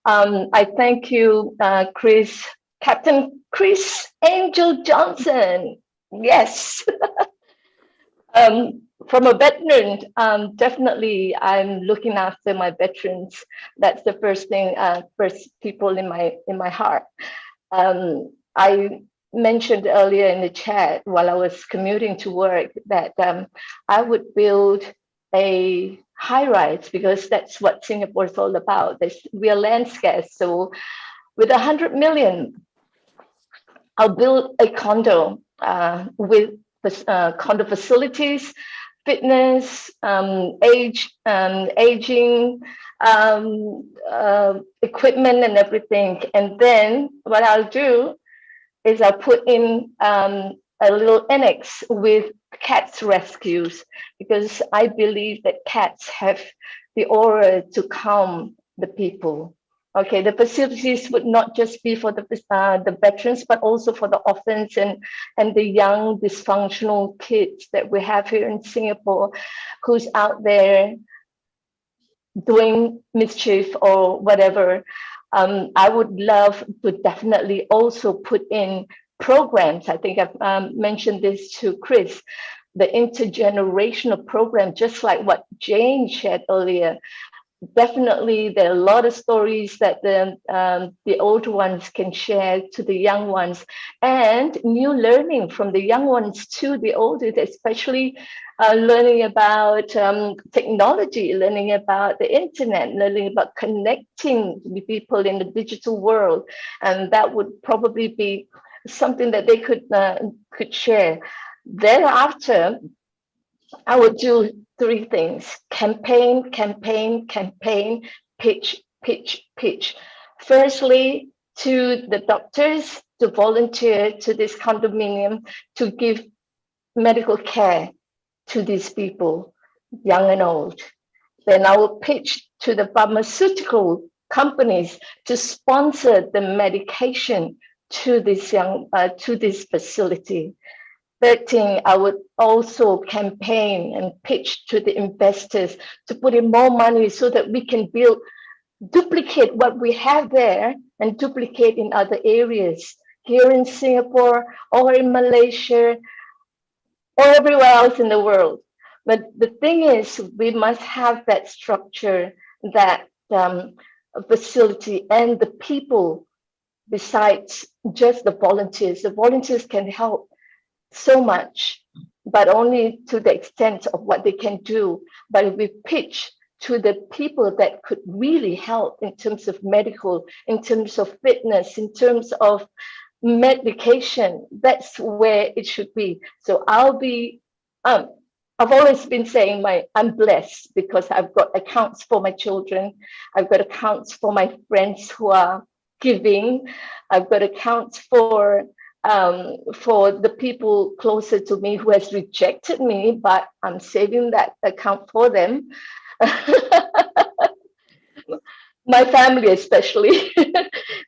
I thank you, Chris, Captain Chris Angel Johnson. Yes. From a veteran, definitely I'm looking after my veterans. That's the first thing, first people in my heart. I mentioned earlier in the chat while I was commuting to work that I would build a high-rise because that's what Singapore is all about. We are land scarce. So with 100 million, I'll build a condo with condo facilities, fitness, aging, equipment and everything. And then what I'll do is I'll put in a little annex with cats rescues, because I believe that cats have the aura to calm the people. Okay, the facilities would not just be for the veterans, but also for the orphans and the young dysfunctional kids that we have here in Singapore, who's out there doing mischief or whatever. I would love to definitely also put in programs. I think I've mentioned this to Chris, the intergenerational program, just like what Jane shared earlier. Definitely, there are a lot of stories that the older ones can share to the young ones, and new learning from the young ones to the older, especially learning about technology, learning about the internet, learning about connecting with people in the digital world. And that would probably be something that they could share. Thereafter, I would do three things: campaign, campaign, campaign, pitch, pitch, pitch. Firstly, to the doctors to volunteer to this condominium to give medical care to these people, young and old. Then I will pitch to the pharmaceutical companies to sponsor the medication to this to this facility. Third thing, I would also campaign and pitch to the investors to put in more money so that we can duplicate what we have there and duplicate in other areas, here in Singapore or in Malaysia or everywhere else in the world. But the thing is, we must have that structure, that facility, and the people besides just the volunteers. The volunteers can help so much, but only to the extent of what they can do. But if we pitch to the people that could really help in terms of medical, in terms of fitness, in terms of medication, that's where it should be. So I'll be, I've always been saying I'm blessed because I've got accounts for my children. I've got accounts for my friends who are giving. I've got accounts for the people closer to me who has rejected me, but I'm saving that account for them. My family especially.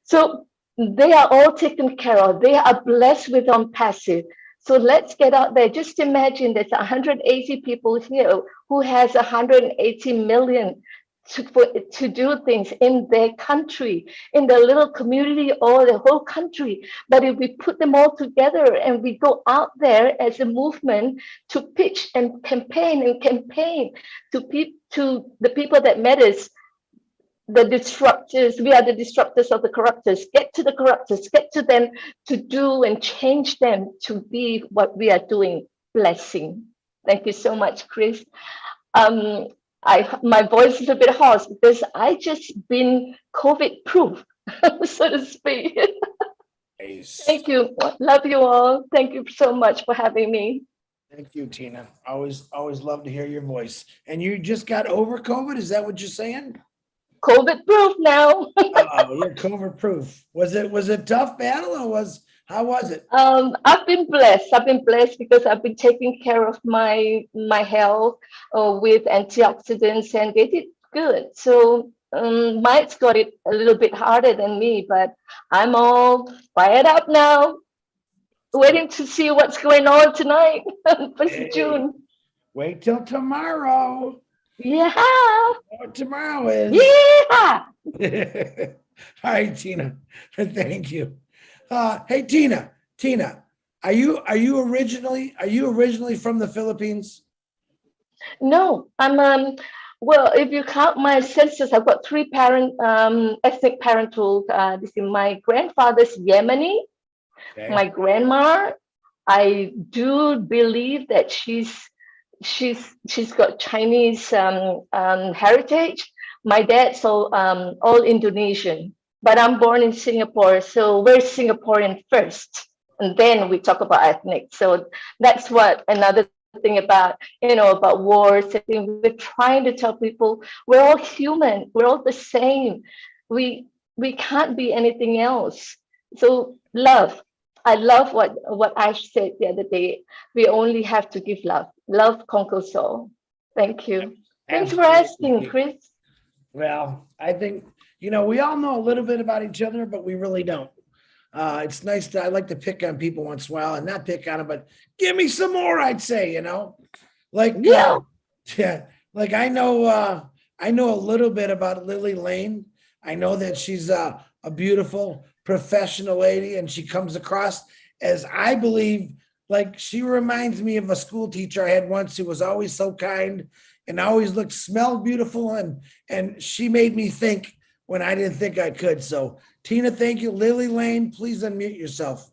So they are all taken care of. They are blessed with Onpassive. So let's get out there. Just imagine there's 180 people here who has 180 million to do things in their country, in their little community or the whole country. But if we put them all together and we go out there as a movement to pitch and campaign to the people that matters, the disruptors, we are the disruptors of the corruptors. Get to the corruptors, get to them to do and change them to be what we are doing, blessing. Thank you so much, Chris. My voice is a bit hoarse because I just been COVID proof, so to speak. Nice. Thank you. Love you all. Thank you so much for having me. Thank you, Tina. Always love to hear your voice. And you just got over COVID? Is that what you're saying? COVID proof now. Oh, you're COVID proof. Was it tough battle or how was it? I've been blessed. I've been blessed because I've been taking care of my health with antioxidants, and they did good. So Mike's got it a little bit harder than me, but I'm all fired up now. Waiting to see what's going on tonight, 1st of June. Wait till tomorrow. Yeah. What tomorrow is. Yeah. All right, Tina. Thank you. Hey, Tina, are you originally from the Philippines? No, I'm well, if you count my ancestors, I've got three ethnic parental. This is my grandfather's Yemeni. Okay. My grandma, I do believe that she's got Chinese heritage. My dad's all Indonesian, but I'm born in Singapore, so we're Singaporean first. and then we talk about ethnic. So that's what another thing about, about wars. I think we're trying to tell people we're all human, we're all the same. We can't be anything else. So love. I love what Ash said the other day. We only have to give love. Love conquers all. Thank you. Thanks for asking, Chris. Well, I think, we all know a little bit about each other, but we really don't. It's nice I like to pick on people once in a while, and not pick on them, but give me some more, I'd say, like, yeah, like I know a little bit about Lily Lane. I know that she's a beautiful professional lady, and she comes across as, I believe, like she reminds me of a school teacher I had once who was always so kind and always smelled beautiful. And she made me think when I didn't think I could. So Tina, thank you. Lily Lane, please unmute yourself.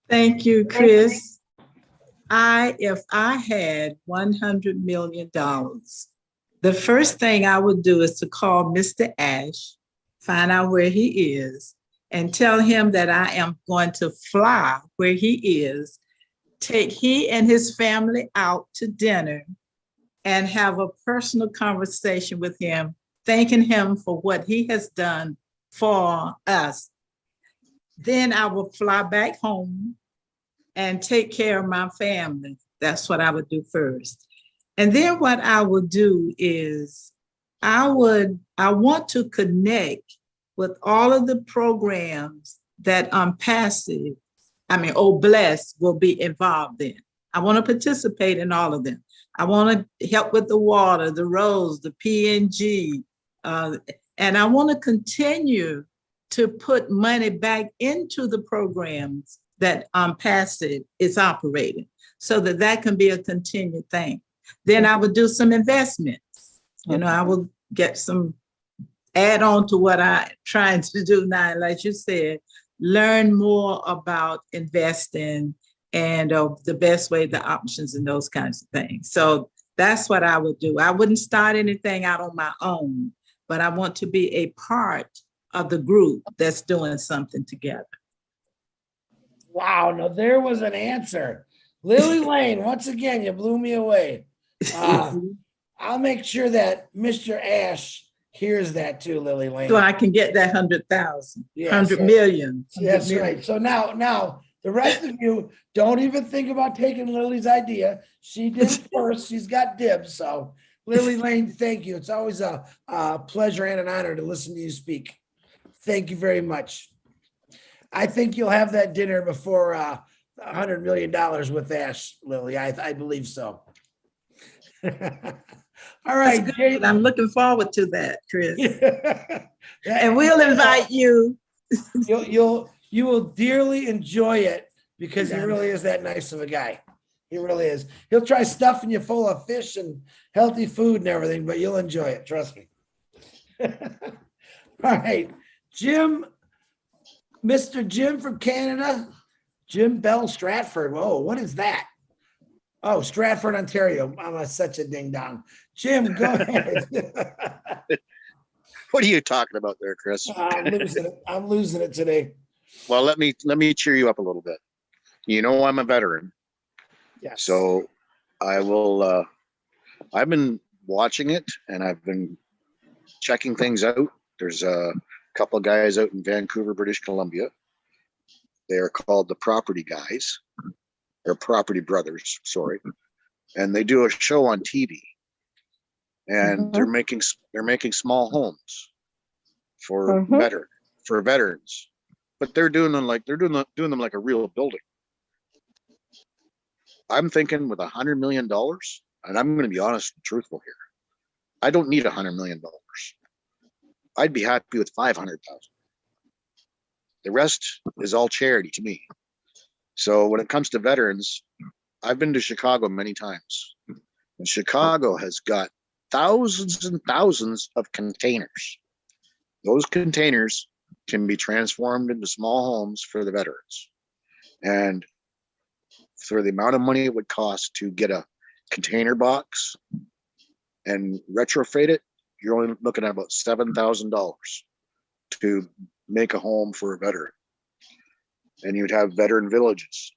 Thank you, Chris. If I had $100 million, the first thing I would do is to call Mr. Ash, find out where he is, and tell him that I am going to fly where he is, take he and his family out to dinner, and have a personal conversation with him, thanking him for what he has done for us. Then I will fly back home and take care of my family. That's what I would do first. And then what I would do is I want to connect with all of the programs that Onpassive, Bless will be involved in. I want to participate in all of them. I want to help with the water, the roads, the PNG, and I want to continue to put money back into the programs that Onpassive is operating, so that can be a continued thing. Then I would do some investments. I will get some add on to what I'm trying to do now, like you said, learn more about investing and the best way, the options and those kinds of things. So that's what I would do. I wouldn't start anything out on my own, but I want to be a part of the group that's doing something together. Wow, now there was an answer. Lily Lane, once again, you blew me away. I'll make sure that Mr. Ash hears that too, Lily Lane. So I can get that 100,000, Yeah, 100 million. That's right. So now the rest of you don't even think about taking Lily's idea. She did it first. She's got dibs. So Lily Lane, thank you. It's always a pleasure and an honor to listen to you speak. Thank you very much. I think you'll have that dinner before $100 million with Ash, Lily. I believe so. All right. I'm looking forward to that, Chris. And we'll invite you. You will dearly enjoy it because he really is that nice of a guy. He really is. He'll try stuffing you full of fish and healthy food and everything, but you'll enjoy it. Trust me. All right. Jim, Mr. Jim from Canada, Jim Bell Stratford. Whoa, what is that? Oh, Stratford, Ontario. I'm such a ding dong. Jim, go ahead. What are you talking about there, Chris? I'm losing it today. Well, let me cheer you up a little bit. I'm a veteran. Yes. So I will I've been watching it and I've been checking things out. There's a couple of guys out in Vancouver, British Columbia. They're called the Property Guys, or Property Brothers, sorry. And they do a show on TV. And they're making small homes for veterans. But they're doing them like a real building. I'm thinking with $100 million, and I'm going to be honest and truthful here. I don't need $100 million. I'd be happy with 500,000. The rest is all charity to me. So when it comes to veterans, I've been to Chicago many times. And Chicago has got thousands and thousands of containers. Those containers can be transformed into small homes for the veterans. And for the amount of money it would cost to get a container box and retrofit it, you're only looking at about $7,000 to make a home for a veteran. and you'd have veteran villages.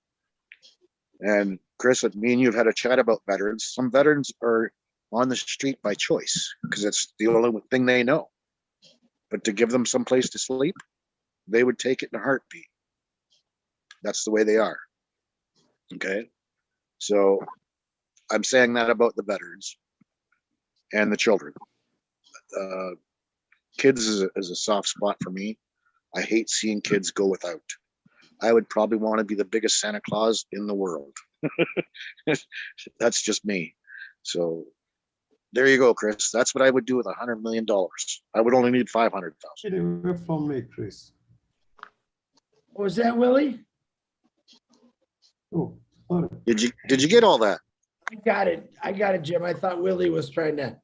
And Chris, me and you have had a chat about veterans. Some veterans are on the street by choice because it's the only thing they know. But to give them some place to sleep, they would take it in a heartbeat. That's the way they are. Okay. So I'm saying that about the veterans and the children. Kids is a soft spot for me. I hate seeing kids go without. I would probably want to be the biggest Santa Claus in the world. That's just me. So there you go, Chris. That's what I would do with $100 million. I would only need 500,000. Get away from me, Chris. What was that, Willie? Oh, sorry. Did you get all that? I got it, Jim. I thought Willie was trying to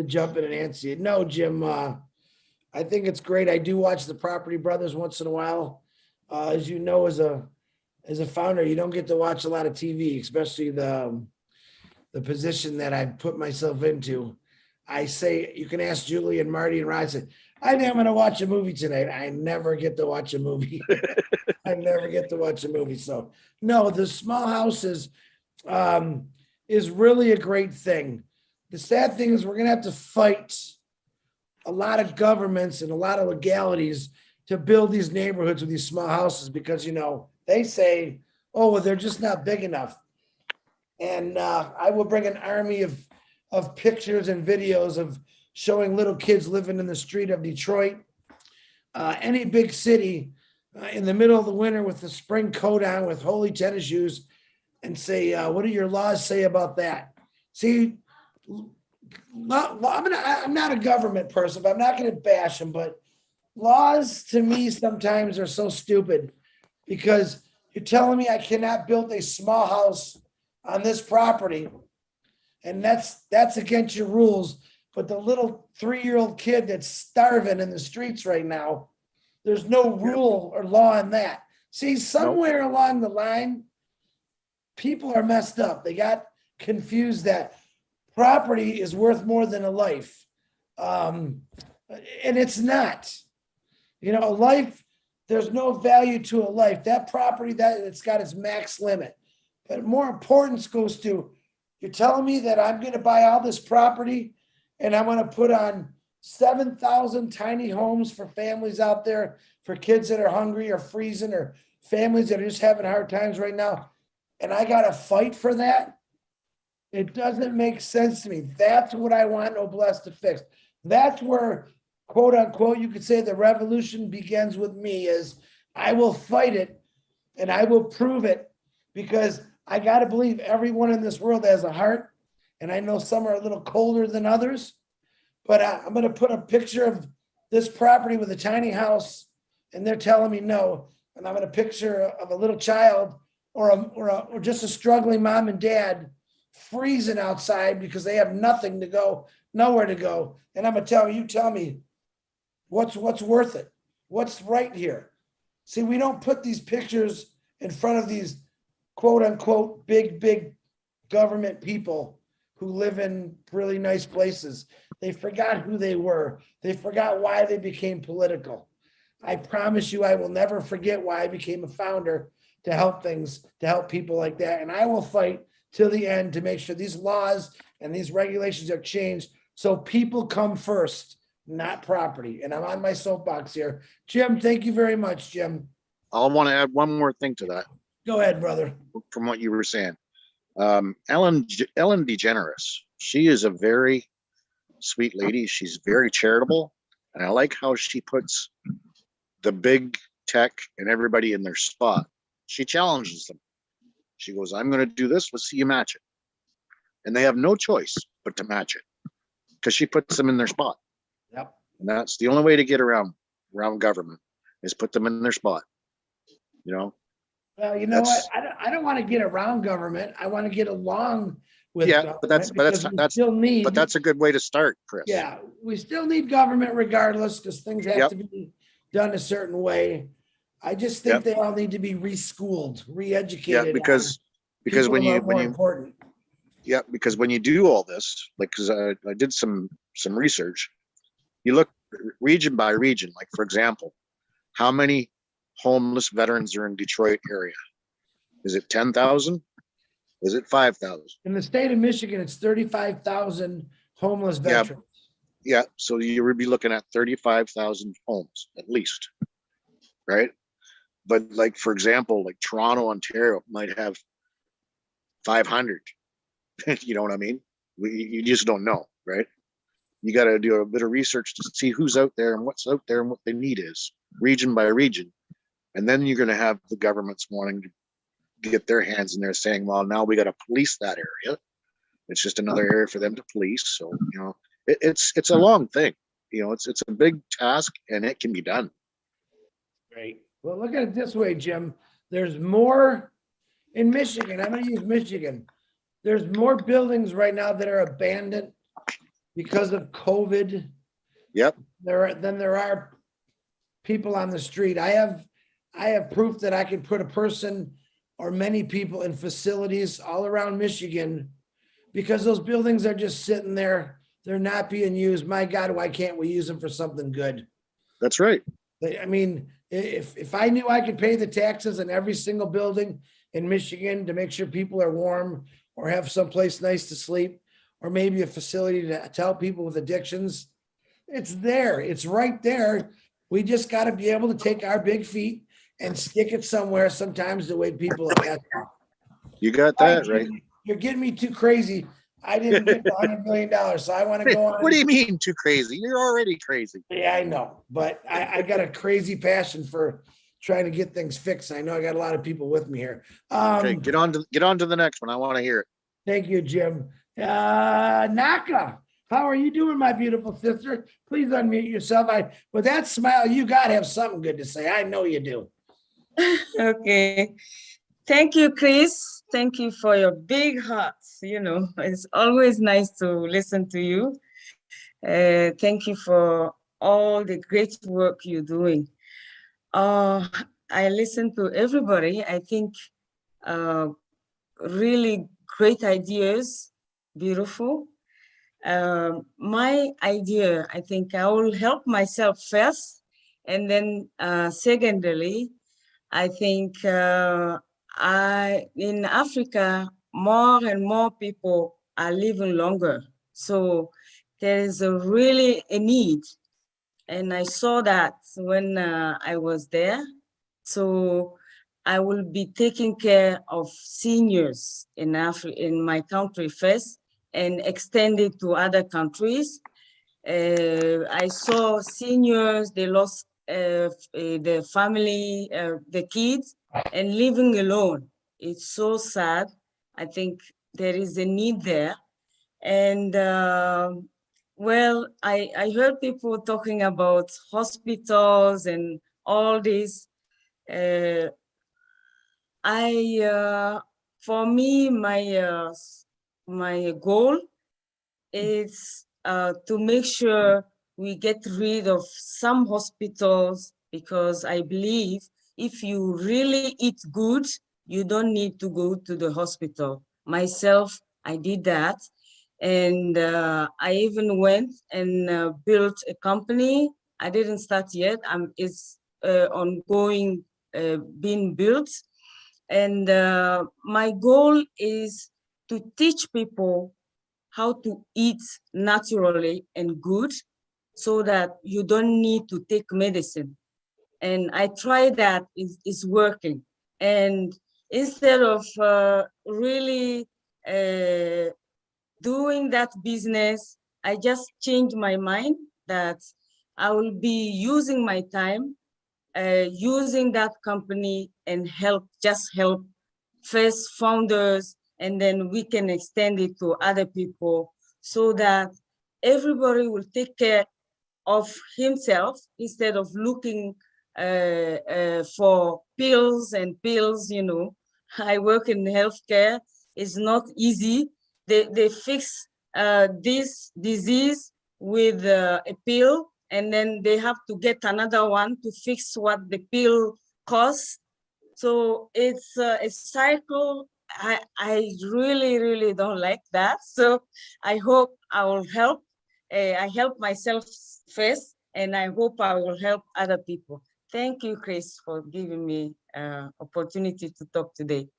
jump in and answer you. No, Jim, I think it's great. I do watch the Property Brothers once in a while. As you know, as a founder, you don't get to watch a lot of TV, especially the position that I put myself into. I say, you can ask Julie and Marty and Rod, say, I think I'm going to watch a movie tonight. I never get to watch a movie. I never get to watch a movie. So no, the small houses is really a great thing. The sad thing is we're going to have to fight a lot of governments and a lot of legalities to build these neighborhoods with these small houses because, you know, they say, oh, well, they're just not big enough. And I will bring an army of pictures and videos of showing little kids living in the street of Detroit, any big city in the middle of the winter with the spring coat on with holy tennis shoes and say, what do your laws say about that? See, I'm not a government person, but I'm not going to bash them. But laws to me sometimes are so stupid because you're telling me I cannot build a small house on this property, and that's against your rules. But the little 3-year-old kid that's starving in the streets right now, there's no rule or law in that. See, somewhere along the line, people are messed up. They got confused that property is worth more than a life. And it's not. You know, a life, there's no value to a life. That property, that it's got its max limit. But more importance goes to, you're telling me that I'm going to buy all this property and I'm going to put on 7,000 tiny homes for families out there, for kids that are hungry or freezing or families that are just having hard times right now. And I got to fight for that. It doesn't make sense to me. That's what I want Noblesse to fix. That's where, quote unquote, you could say the revolution begins with me is I will fight it and I will prove it because I got to believe everyone in this world has a heart. And I know some are a little colder than others, but I'm going to put a picture of this property with a tiny house and they're telling me no. And I'm going to picture of a little child or just a struggling mom and dad freezing outside because they have nothing to go, nowhere to go. And I'm going to you tell me what's worth it. What's right here. See, we don't put these pictures in front of these quote unquote big government people who live in really nice places. They forgot who they were. They forgot why they became political. I promise you, I will never forget why I became a founder to help people like that. And I will fight till the end to make sure these laws and these regulations are changed so people come first, not property. And I'm on my soapbox here. Jim, thank you very much, Jim. I want to add one more thing to that. Go ahead, brother. From what you were saying. Ellen DeGeneres, she is a very sweet lady. She's very charitable. And I like how she puts the big tech and everybody in their spot. She challenges them. She goes, I'm going to do this. Let's see you match it. And they have no choice but to match it because she puts them in their spot. Yep. And that's the only way to get around government is put them in their spot. You know? Well, you know what? I don't want to get around government. I want to get along with government. But that's a good way to start, Chris. Yeah, we still need government regardless because things have to be done a certain way. I just think they all need to be reschooled, re-educated. Yeah, because when you do all this, like, because I did some research, you look region by region, like for example, how many homeless veterans are in Detroit area? Is it 10,000? Is it 5,000? In the state of Michigan, it's 35,000 homeless Yeah. veterans. Yeah, so you would be looking at 35,000 homes at least, right? But like, for example, like Toronto, Ontario might have 500. You know what I mean? You just don't know, right? You got to do a bit of research to see who's out there and what's out there and what the need is, region by region. And then you're going to have the governments wanting to get their hands in there saying, well, now we got to police that area. It's just another area for them to police. So, you know, it's a long thing. You know, it's a big task and it can be done. Great. Well, look at it this way, Jim. There's more in Michigan. I'm going to use Michigan. There's more buildings right now that are abandoned because of COVID. Yep. Than there are people on the street. I have proof that I can put a person or many people in facilities all around Michigan because those buildings are just sitting there. They're not being used. My God, why can't we use them for something good? That's right. I mean, if I knew I could pay the taxes in every single building in Michigan to make sure people are warm or have someplace nice to sleep, or maybe a facility to help people with addictions, it's there. It's right there. We just got to be able to take our big feet and stick it somewhere sometimes the way people are asking. You got that right. You're getting me too crazy. I didn't get the $100 million, so I want to go on. What do you mean too crazy? You're already crazy. Yeah, I know, but I got a crazy passion for trying to get things fixed. I know I got a lot of people with me here. Okay, get on to the next one. I want to hear it. Thank you, Jim. Naka, how are you doing, my beautiful sister? Please unmute yourself. With that smile, you got to have something good to say. I know you do. Okay. Thank you, Chris. Thank you for your big hearts. You know, it's always nice to listen to you. Thank you for all the great work you're doing. I listen to everybody. I think really great ideas, beautiful. My idea, I think I will help myself first, and then secondly, I think in Africa, more and more people are living longer. So there is really a need. And I saw that when I was there. So I will be taking care of seniors in my country first and extend it to other countries. I saw seniors, they lost the family, the kids, and living alone. It's so sad. I think there is a need there. And well, I heard people talking about hospitals and all this. For me, my goal is to make sure we get rid of some hospitals, because I believe if you really eat good, you don't need to go to the hospital. Myself, I did that. And I even went and built a company. I didn't start yet. It's ongoing, being built. And my goal is to teach people how to eat naturally and good so that you don't need to take medicine. And I tried that, it's working. And instead of really doing that business, I just changed my mind that I will be using my time, using that company and help first founders, and then we can extend it to other people so that everybody will take care of himself instead of looking for pills and pills, you know. I work in healthcare. It's not easy. They fix this disease with a pill, and then they have to get another one to fix what the pill costs. So it's a cycle. I really, really don't like that. So I hope I will help. I help myself first, and I hope I will help other people. Thank you, Chris, for giving me opportunity to talk today.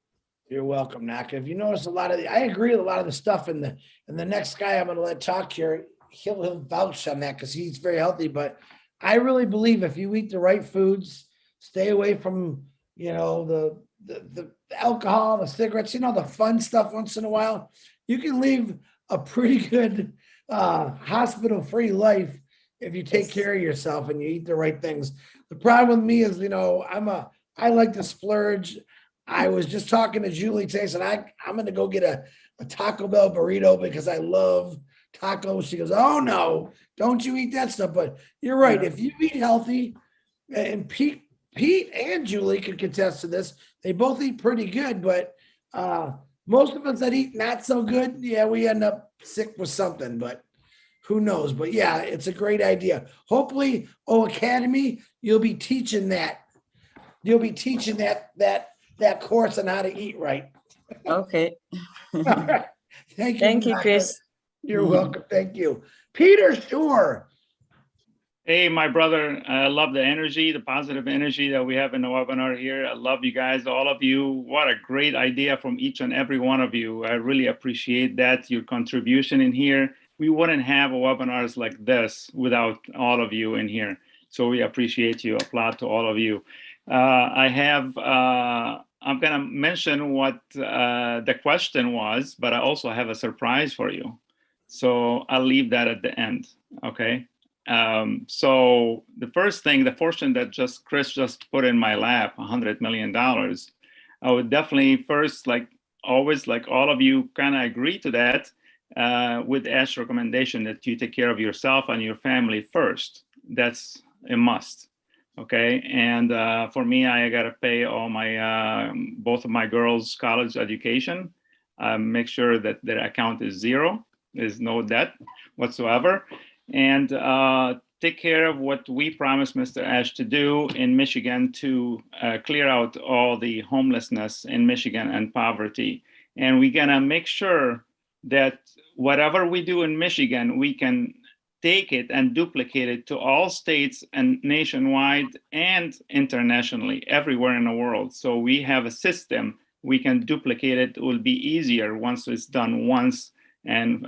You're welcome, Naka. If you notice I agree with a lot of the stuff in the next guy I'm going to let talk here, he'll vouch on that because he's very healthy. But I really believe if you eat the right foods, stay away from, the alcohol, the cigarettes, the fun stuff once in a while, you can live a pretty good hospital-free life if you take care of yourself and you eat the right things. The problem with me is, I like to splurge. I was just talking to Julie today, said I'm going to go get a Taco Bell burrito because I love tacos. She goes, oh no, don't you eat that stuff. But you're right. If you eat healthy, and Pete and Julie can contest to this, they both eat pretty good, but most of us that eat not so good, yeah, we end up sick with something, but who knows? But yeah, it's a great idea. Hopefully, Academy, you'll be teaching that. You'll be teaching that course on how to eat right. Okay. All right. Thank you. Thank you, Chris. You're welcome. Thank you. Peter Shore. Hey, my brother, I love the energy, the positive energy that we have in the webinar here. I love you guys, all of you. What a great idea from each and every one of you. I really appreciate that, your contribution in here. We wouldn't have webinars like this without all of you in here. So we appreciate you. Applaud to all of you. I'm going to mention what the question was, but I also have a surprise for you. So I'll leave that at the end, okay? So the first thing, the fortune that Chris just put in my lap, $100 million, I would definitely first, like always, like all of you kind of agree to that with Ash's recommendation that you take care of yourself and your family first. That's a must. Okay. And for me, I got to pay all my, both of my girls' college education, make sure that their account is zero, there's no debt whatsoever. And take care of what we promised Mr. Ash to do in Michigan to clear out all the homelessness in Michigan and poverty. And we're gonna make sure that whatever we do in Michigan, we can take it and duplicate it to all states and nationwide and internationally, everywhere in the world. So we have a system, we can duplicate it. It will be easier once it's done once and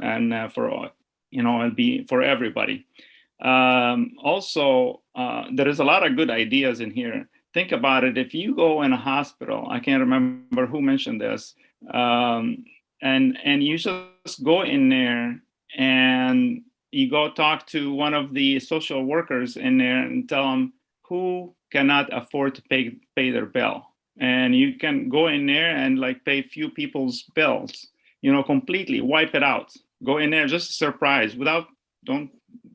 for all. It'll be for everybody. Also, there is a lot of good ideas in here. Think about it. If you go in a hospital, I can't remember who mentioned this, and you just go in there and you go talk to one of the social workers in there and tell them who cannot afford to pay their bill. And you can go in there and like pay few people's bills, completely wipe it out. Go in there, just surprise, don't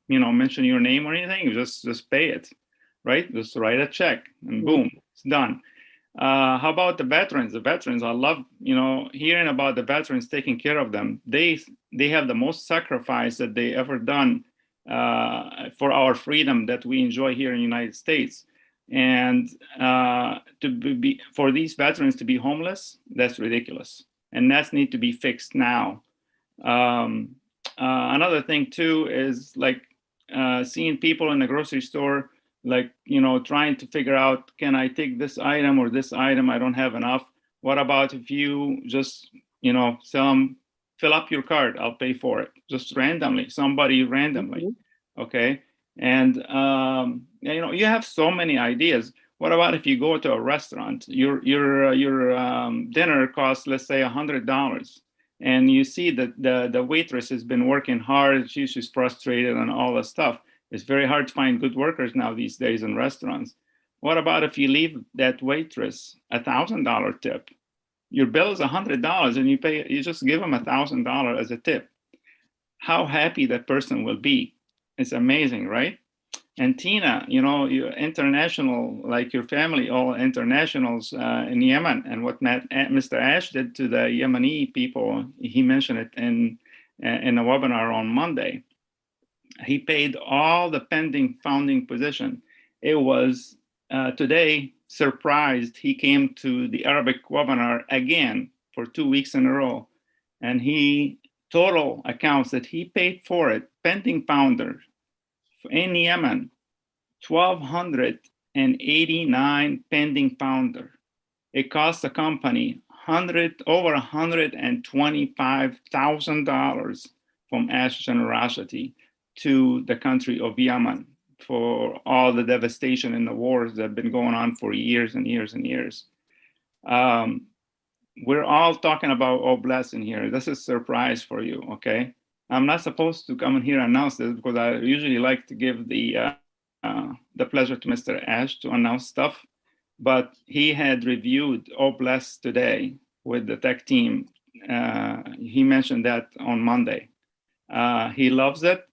mention your name or anything. Just pay it, right? Just write a check and boom, it's done. How about the veterans? The veterans, I love, hearing about the veterans, taking care of them. They have the most sacrifice that they ever done for our freedom that we enjoy here in the United States. And for these veterans to be homeless, that's ridiculous. And that needs to be fixed now. Another thing too is like seeing people in the grocery store, like, trying to figure out, can I take this item or this item? I don't have enough. What about if you just, tell them, fill up your card, I'll pay for it, just randomly, somebody randomly. Okay. And, you have so many ideas. What about if you go to a restaurant, your dinner costs, let's say $100. And you see that the waitress has been working hard, she's frustrated and all that stuff. It's very hard to find good workers now these days in restaurants. What about if you leave that waitress $1,000 tip? Your bill is $100 and you just give them $1,000 as a tip. How happy that person will be. It's amazing, right? And Tina, you're international, like your family, all internationals in Yemen. And what Mr. Ash did to the Yemeni people, he mentioned it in a webinar on Monday. He paid all the pending founding position. It was today, surprised, he came to the Arabic webinar again for 2 weeks in a row. And total accounts that he paid for it, pending founders, in Yemen, $1,200 189 pending founder. It cost the company over $125,000 from Ash generosity to the country of Yemen for all the devastation and the wars that have been going on for years and years and years. We're all talking about Oh Bless in here. This is a surprise for you, okay? I'm not supposed to come in here and announce this because I usually like to give the pleasure to Mr. Ash to announce stuff, but he had reviewed Oh Bless today with the tech team. He mentioned that on Monday. He loves it.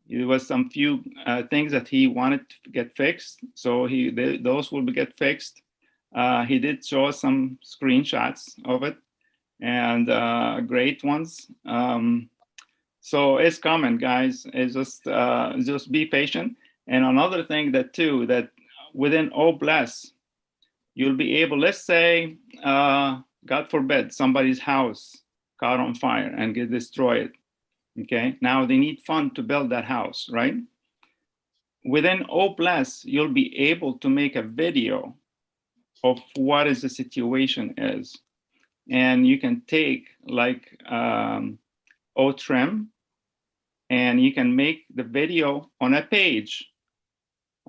There was some few things that he wanted to get fixed, so those will get fixed. He did show us some screenshots of it, and great ones. So it's coming, guys. It's just be patient. And another thing that within Oh Bless, you'll be able, let's say, God forbid, somebody's house caught on fire and get destroyed. Okay, now they need funds to build that house, right? Within Oh Bless, you'll be able to make a video of what is the situation is. And you can take like trim, and you can make the video on a page,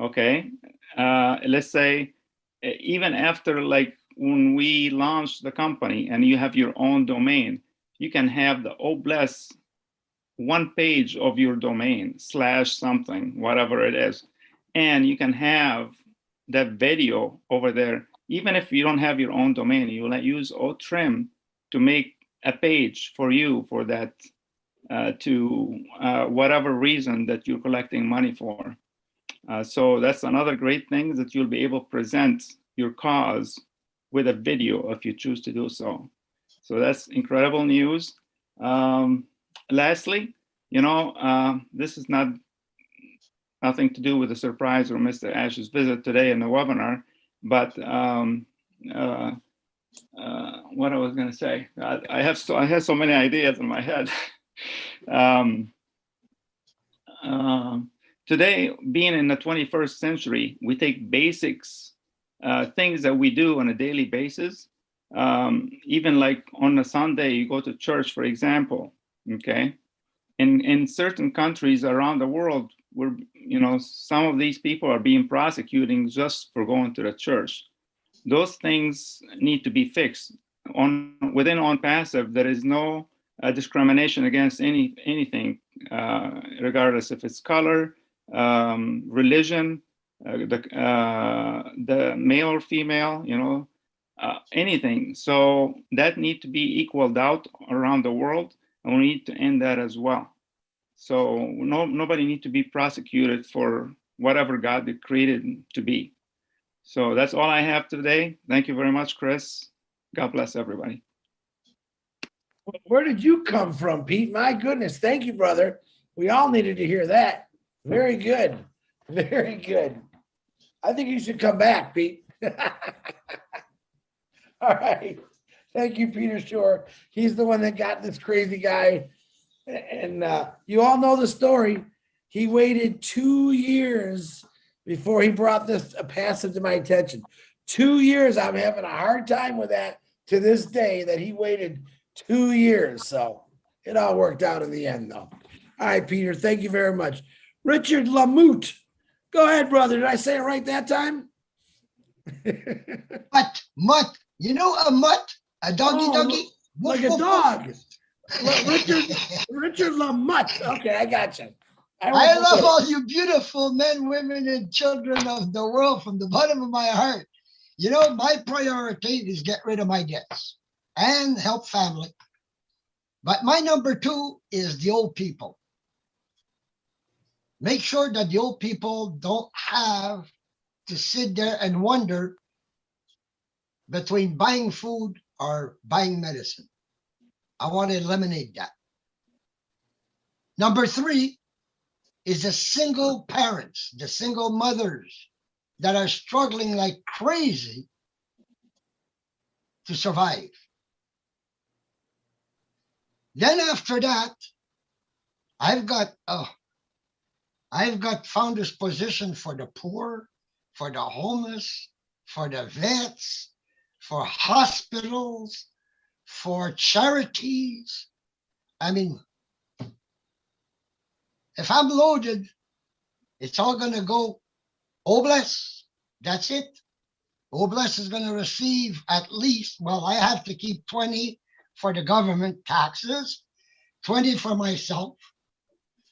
okay? Let's say, even after like when we launched the company and you have your own domain, you can have the Oh Bless one page of your domain / something, whatever it is. And you can have that video over there. Even if you don't have your own domain, you will use trim to make a page for you for that, to whatever reason that you're collecting money for. So that's another great thing, that you'll be able to present your cause with a video if you choose to do so. So that's incredible news. Lastly, this is nothing to do with the surprise or Mr. Ash's visit today in the webinar, but what I was going to say, I have so many ideas in my head. Today, being in the 21st century, we take basics, things that we do on a daily basis. Even like on a Sunday, you go to church, for example, okay? In certain countries around the world, where some of these people are being prosecuted just for going to the church. Those things need to be fixed. Within Onpassive, there is no discrimination against anything, regardless if it's color, religion, the male or female, anything. So that need to be equaled out around the world, and we need to end that as well. So nobody need to be prosecuted for whatever God created to be. So that's all I have today. Thank you very much, Chris. God bless everybody. Where did you come from, Pete? My goodness. Thank you, brother. We all needed to hear that. Very good. Very good. I think you should come back, Pete. All right. Thank you, Peter Shore. He's the one that got this crazy guy. And you all know the story. He waited 2 years before he brought this passive to my attention. 2 years. I'm having a hard time with that to this day, that he waited 2 years. So it all worked out in the end, though. All right, Peter, thank you very much. Richard Lamoute. Go ahead, brother. Did I say it right that time? Mutt. You know a mutt? A doggy doggy? Like a dog. Richard Lamotte. Okay, I got you. I love all you beautiful men, women, and children of the world from the bottom of my heart. My priority is get rid of my debts and help family. But my number 2 is the old people. Make sure that the old people don't have to sit there and wonder between buying food or buying medicine. I want to eliminate that. Number 3 is the single parents, the single mothers that are struggling like crazy to survive. Then after that, I've got founder's position for the poor, for the homeless, for the vets, for hospitals, for charities. I mean, if I'm loaded, it's all going to go, oh bless, that's it. Oh bless is going to receive at least, well, I have to keep 20 for the government taxes, 20 for myself,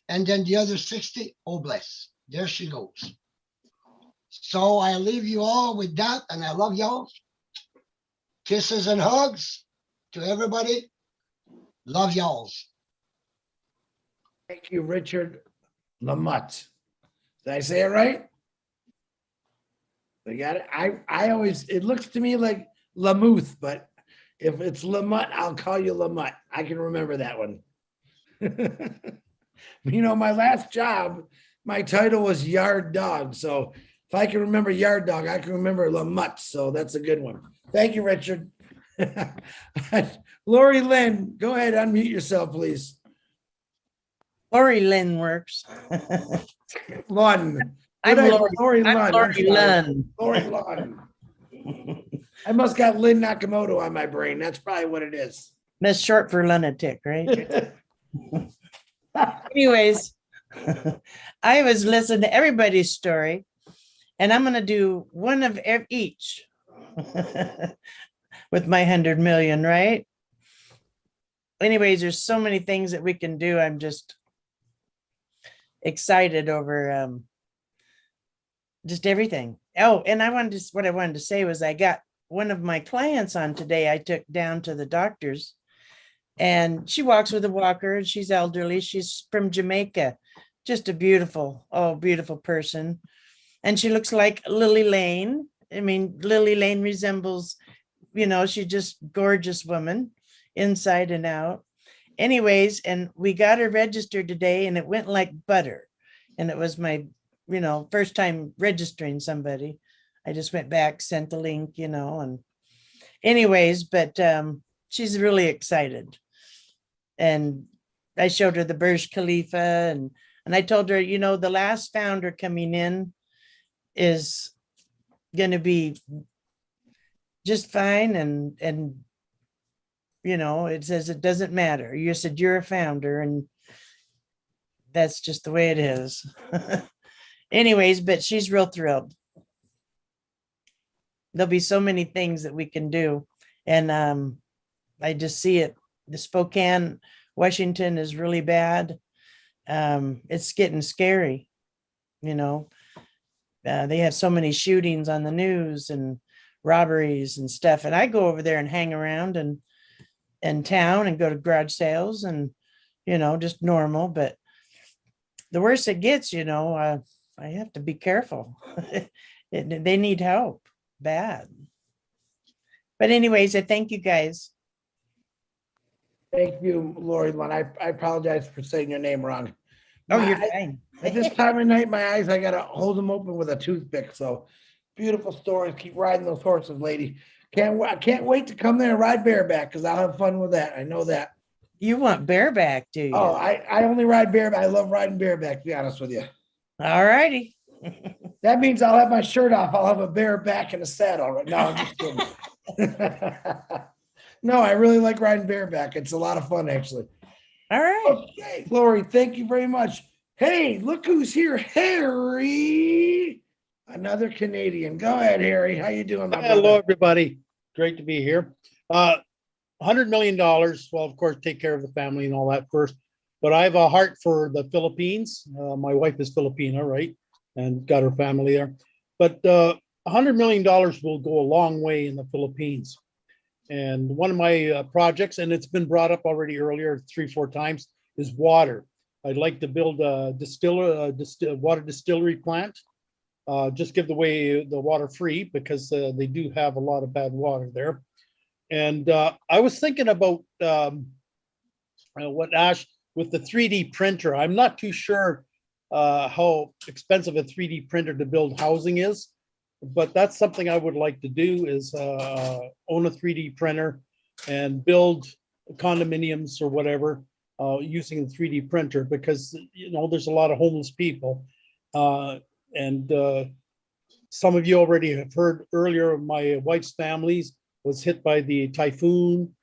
and then the other 60, oh bless, there she goes. So I leave you all with that, and I love y'all. Kisses and hugs to everybody. Love y'alls. Thank you, Richard Lamott. Did I say it right? I got it. I always, it looks to me like Lamuth, but if it's Lamott, I'll call you Lamott. I can remember that one. You know, my last job, my title was yard dog. So if I can remember yard dog, I can remember Lamott. So that's a good one. Thank you, Richard. Lori Lynn, go ahead, unmute yourself, please. Lori Lynn works. Lund. I'm Lori Lund. I'm Lori sorry. Lund. Lori Lund. I must got Lynn Nakamoto on my brain. That's probably what it is. That's short for lunatic, right? Anyways, I was listening to everybody's story, and I'm going to do one of each with my 100 million, right? Anyways, there's so many things that we can do. I'm just excited over just everything. Oh, and what I wanted to say was I got one of my clients on today. I took down to the doctor's, and she walks with a walker, and she's elderly. She's from Jamaica. Just a beautiful, beautiful person. And she looks like Lily Lane. I mean, Lily Lane resembles, you know, she's just gorgeous woman inside and out. Anyways, and we got her registered today, and it went like butter. And it was my, you know, first time registering somebody. I just went back, sent the link, you know, and anyways, but she's really excited. And I showed her the Burj Khalifa, and I told her, you know, the last founder coming in is going to be just fine. And, you know, it says it doesn't matter. You said you're a founder, and that's just the way it is. Anyways, but she's real thrilled. There'll be so many things that we can do. And I just see it. The Spokane, Washington is really bad. It's getting scary, you know. They have so many shootings on the news and robberies and stuff. And I go over there and hang around and town and go to garage sales and, you know, just normal. But the worse it gets, you know, I have to be careful. They need help bad. But anyways, I thank you guys. Thank you, Lori Lund. I apologize for saying your name wrong. Oh, you're fine. At this time of night, my eyes, I got to hold them open with a toothpick. So beautiful stories. Keep riding those horses, lady. Can't wait to come there and ride bareback, because I'll have fun with that. I know that. You want bareback, do you? Oh, I only ride bareback. I love riding bareback, to be honest with you. All righty. That means I'll have my shirt off. I'll have a bareback and a saddle. Right now, I'm just kidding. No, I really like riding bareback. It's a lot of fun, actually. All right. Okay, Lori, thank you very much. Hey, look who's here, Harry. Another Canadian. Go ahead, Harry. How you doing, my brother? Hello, everybody. Great to be here. $100 million. Well, of course, take care of the family and all that first. But I have a heart for the Philippines. My wife is Filipina, right? And got her family there. But $100 million will go a long way in the Philippines. And one of my projects, and it's been brought up already earlier 3-4 times, is water. I'd like to build a water distillery plant. Just give the water free, because they do have a lot of bad water there. And I was thinking about what Ash, with the 3D printer. I'm not too sure how expensive a 3D printer to build housing is, but that's something I would like to do, is own a 3D printer and build condominiums or whatever using the 3D printer, because, you know, there's a lot of homeless people. And some of you already have heard earlier, my wife's families was hit by the typhoon,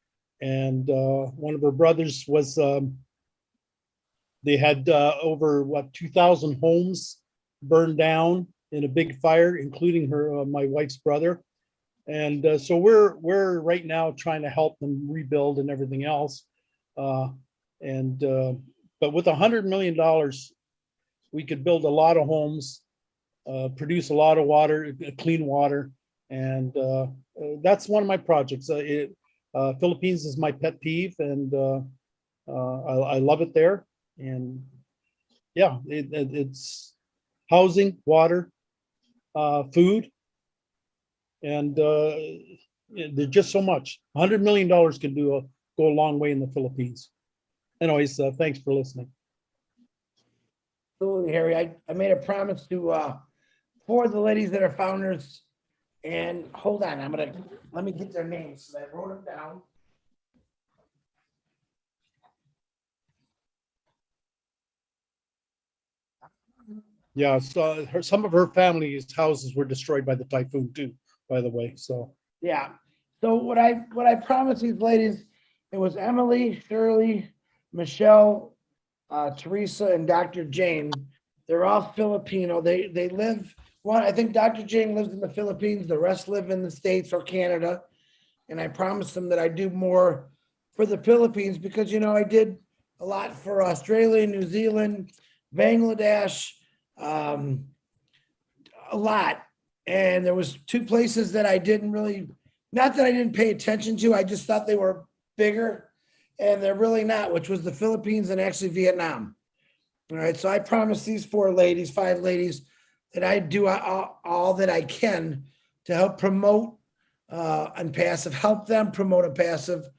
and one of her brothers was, they had over 2,000 homes burned down in a big fire, including my wife's brother. And so we're right now trying to help them rebuild and everything else. But with $100 million, we could build a lot of homes, produce a lot of water, clean water. And that's one of my projects. Philippines is my pet peeve, and I love it there. And yeah, it's housing, water, food, and there's just so much. $100 million can go a long way in the Philippines. Anyways, thanks for listening. Absolutely, Harry. I made a promise to 4 of the ladies that are founders, and hold on, let me get their names. So I wrote them down. Yeah, so some of her family's houses were destroyed by the typhoon too, by the way. So Yeah. So what I promised these ladies, it was Emily, Shirley, Michelle, Teresa, and Dr. Jane. They're all Filipino. They live, one, I think Dr. Jane lives in the Philippines, the rest live in the States or Canada. And I promised them that I do more for the Philippines because, I did a lot for Australia, New Zealand, Bangladesh, a lot. And there was 2 places that I didn't really, not that I didn't pay attention to, I just thought they were bigger, and they're really not, which was the Philippines and actually Vietnam. All right, so I promised these 5 ladies, that I do all that I can to help promote Unpassive, help them promote Unpassive,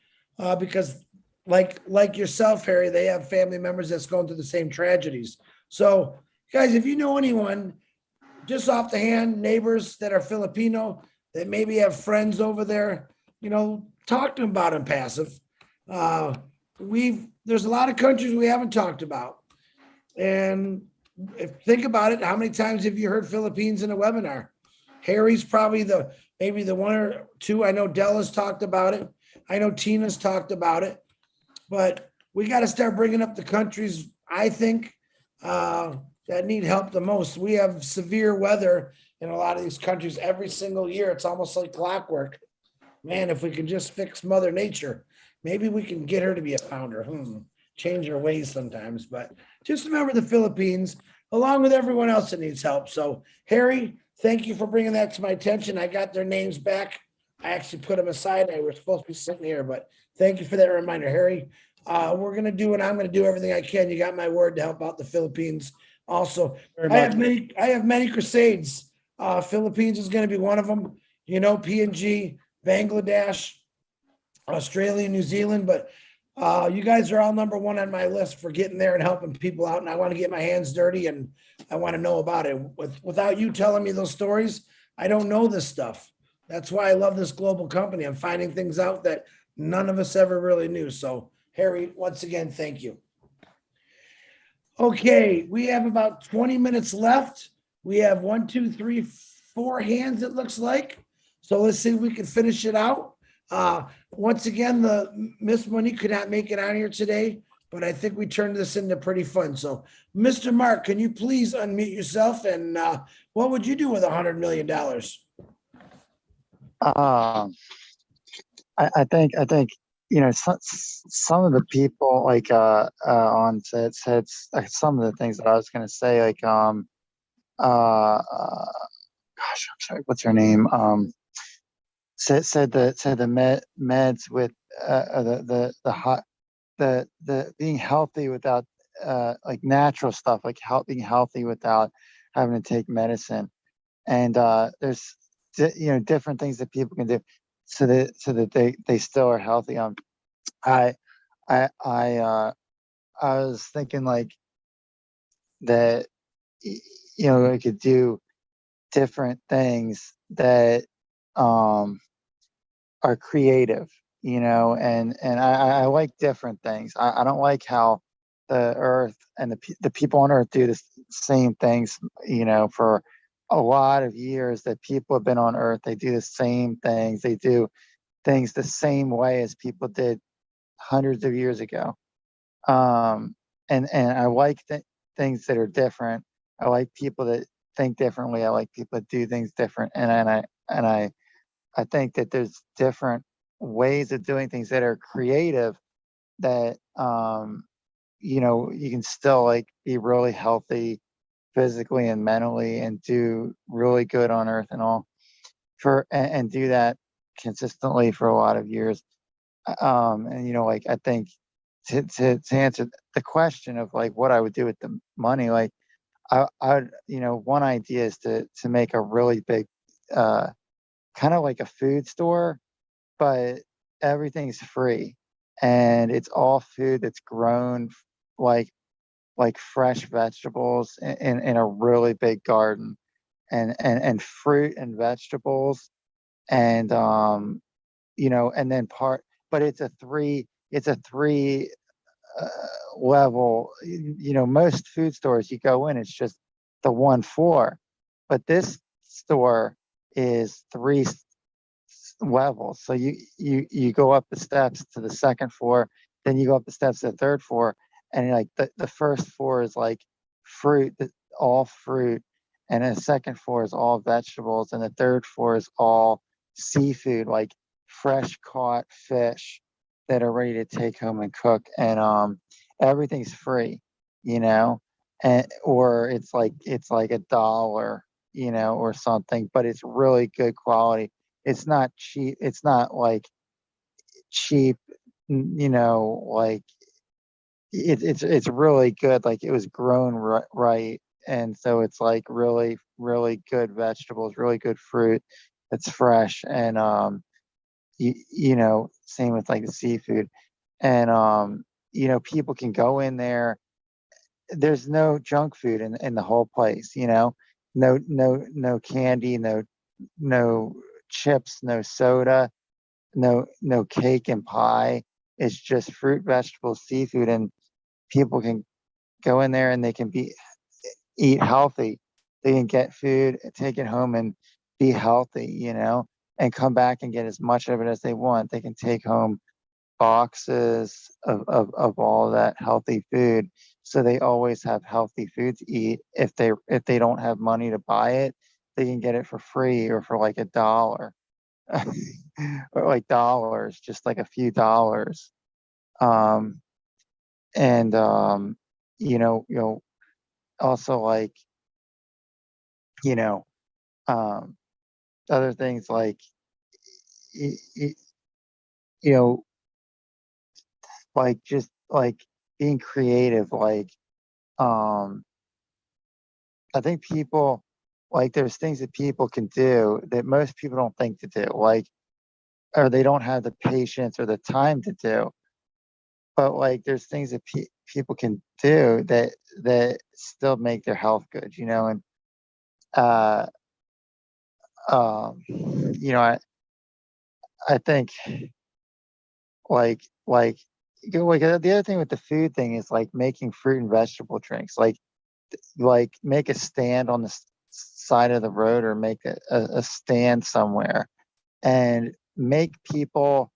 because like yourself, Harry, they have family members that's going through the same tragedies. So guys, if you know anyone, just off the hand, neighbors that are Filipino, that maybe have friends over there, talk to them about Unpassive. There's a lot of countries we haven't talked about. And think about it, how many times have you heard Philippines in a webinar? Harry's probably maybe the 1 or 2. I know Della's talked about it. I know Tina's talked about it. But we got to start bringing up the countries, I think, that need help the most. We have severe weather in a lot of these countries every single year. It's almost like clockwork. Man, if we can just fix Mother Nature, maybe we can get her to be a founder. Change her ways sometimes. But just remember the Philippines, along with everyone else that needs help. So, Harry, thank you for bringing that to my attention. I got their names back. I actually put them aside. They were supposed to be sitting here, but thank you for that reminder, Harry. We're going to do, and I'm going to do everything I can. You got my word to help out the Philippines. Also, I have many crusades. Philippines is going to be one of them. PNG, Bangladesh, Australia, New Zealand. But you guys are all number 1 on my list for getting there and helping people out. And I want to get my hands dirty, and I want to know about it. Without you telling me those stories, I don't know this stuff. That's why I love this global company. I'm finding things out that none of us ever really knew. So, Harry, once again, thank you. Okay, we have about 20 minutes left. We have 1, 2, 3, 4 hands, it looks like. So let's see if we can finish it out. Once again, the Miss Monique could not make it on here today, but I think we turned this into pretty fun. So, Mr. Mark, can you please unmute yourself? And what would you do with $100 million? I think some of the people on said some of the things that I was going to say, like gosh, I'm sorry, what's her name, said the meds with the being healthy without like natural stuff, like being healthy without having to take medicine. And there's different things that people can do so that they still are healthy. I was thinking like that, we could do different things that are creative, and I like different things. I don't like how the earth and the people on earth do the same things, for a lot of years that people have been on Earth. They do the same things. They do things the same way as people did hundreds of years ago. And I like things that are different. I like people that think differently. I like people that do things different. I think that there's different ways of doing things that are creative that you can still like be really healthy physically and mentally and do really good on earth and all and do that consistently for a lot of years. And like I think to answer the question of like what I would do with the money, like I one idea is to make a really big kind of like a food store, but everything's free and it's all food that's grown like fresh vegetables in a really big garden and fruit and vegetables and and then but it's a three level. Most food stores you go in, it's just the one floor, but this store is three levels. So you go up the steps to the second floor, then you go up the steps to the third floor, and like the first floor is like fruit, all fruit, and then the second floor is all vegetables, and the third floor is all seafood, like fresh caught fish that are ready to take home and cook, and everything's free, and or it's like $1, or something, but it's really good quality. It's not cheap. It's not like cheap, like it's really good. Like it was grown right. And so it's like really, really good vegetables, really good fruit. It's fresh. And, same with like the seafood and, people can go in there. There's no junk food in the whole place, no candy, no chips, no soda, no cake and pie. It's just fruit, vegetables, seafood, and people can go in there and they can eat healthy. They can get food, take it home and be healthy, and come back and get as much of it as they want. They can take home boxes of all that healthy food. So they always have healthy food to eat. If they don't have money to buy it, they can get it for free or for like $1. Or like dollars, just like a few dollars. Um, and also like, you know, um, other things like, y- y- you know, like just like being creative, like, um, I think people like there's things that people can do that most people don't think to do, like, or they don't have the patience or the time to do. But like there's things that people can do that still make their health good, and uh I think like the other thing with the food thing is like making fruit and vegetable drinks, like make a stand on the side of the road or make a stand somewhere and make people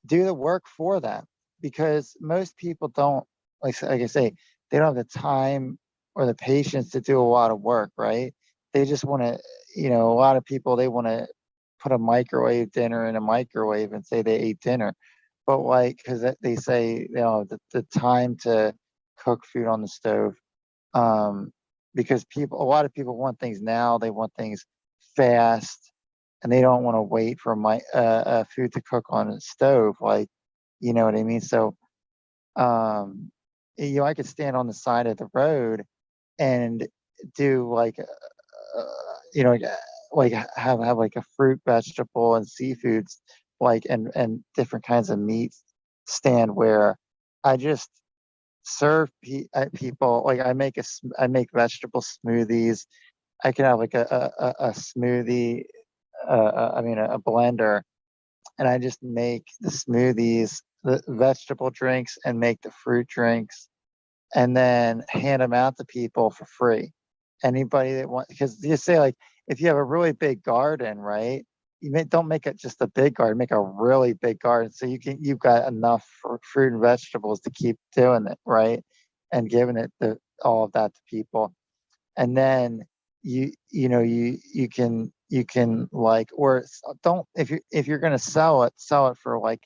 do the work for them, because most people don't, like I say, they don't have the time or the patience to do a lot of work, right? They just want to, a lot of people, they want to put a microwave dinner in a microwave and say they ate dinner, but like because they say the time to cook food on the stove, um because a lot of people want things now, they want things fast, and they don't want to wait for my food to cook on a stove, like, you know what I mean? So, um, I could stand on the side of the road and do like, like have like a fruit, vegetable, and seafoods, like and different kinds of meats stand where I just serve people. Like I make vegetable smoothies. I can have like a smoothie, I mean a blender, and I just make the smoothies, the vegetable drinks, and make the fruit drinks, and then hand them out to people for free. anybody that wants, because you say like, if you have a really big garden, right? Don't make it just a big garden, make a really big garden. So you've got enough for fruit and vegetables to keep doing it, right? And giving it all of that to people. And then you can like, or don't, if you're going to sell it for like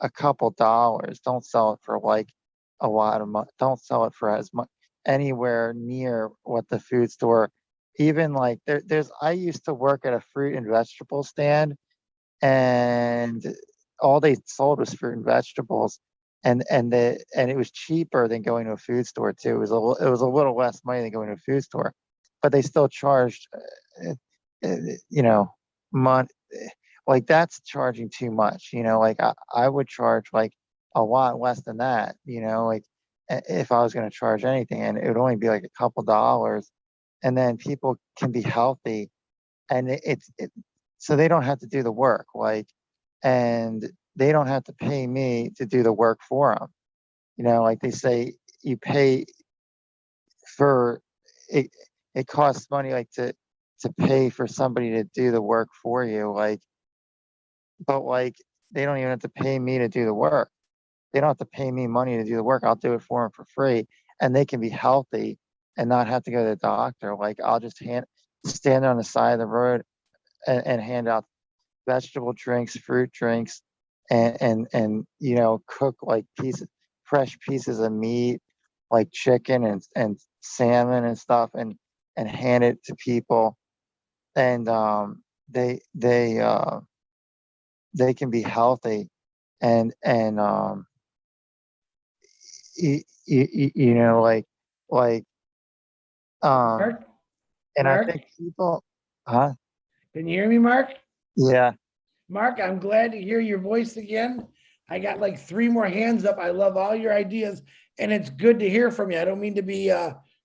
a couple dollars. Don't sell it for like a lot of money. Don't sell it for as much anywhere near what the food store, even like I used to work at a fruit and vegetable stand, and all they sold was fruit and vegetables, and it was cheaper than going to a food store too. It was a little less money than going to a food store, but they still charged, you know, money. Like that's charging too much, like I would charge like a lot less than that, like if I was going to charge anything, and it would only be like a couple dollars, and then people can be healthy, and so they don't have to do the work, like, and they don't have to pay me to do the work for them. Like they say, you pay for it. It costs money, like to pay for somebody to do the work for you, like, but like they don't even have to pay me to do the work. They don't have to pay me money to do the work. I'll do it for them for free, and they can be healthy and not have to go to the doctor. Like I'll just stand on the side of the road and hand out vegetable drinks, fruit drinks, and cook like fresh pieces of meat, like chicken and salmon and stuff, and hand it to people, and they can be healthy, and like Mark, and Mark, I think people, huh? can you hear me, Mark? Yeah. Mark, I'm glad to hear your voice again. I got like 3 more hands up. I love all your ideas, and it's good to hear from you. I don't mean to be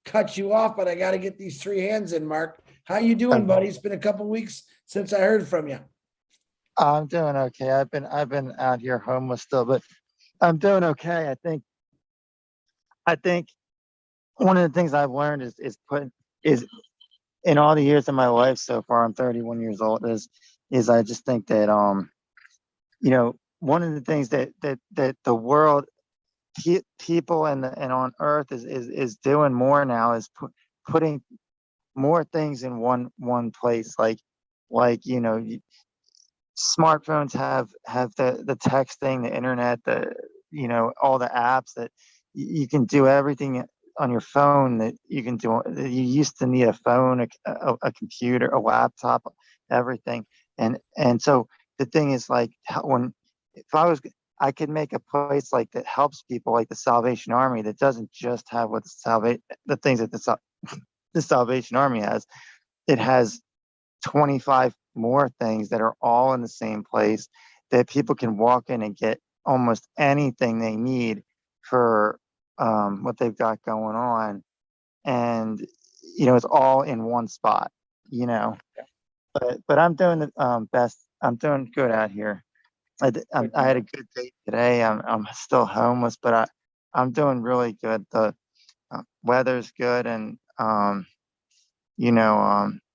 cut you off, but I got to get these 3 hands in, Mark. How you doing, buddy? It's been a couple weeks since I heard from you. I'm doing okay. I've been out here homeless still, but I'm doing okay. I think one of the things I've learned is in all the years of my life so far, I'm 31 years old, is I just think that one of the things that the world, people and on earth is doing more now is putting more things in one place, like smartphones have the texting, the internet, all the apps that you can do everything on your phone that you can do. You used to need a phone, a computer, a laptop, everything. And so the thing is, like, I could make a place like that helps people, like the Salvation Army, that doesn't just have the things that the Salvation Army has. It has 25 more things that are all in the same place, that people can walk in and get almost anything they need for what they've got going on. And, it's all in one spot, but I'm doing the best. I'm doing good out here. I had a good day today. I'm still homeless, but I'm doing really good. The weather's good, and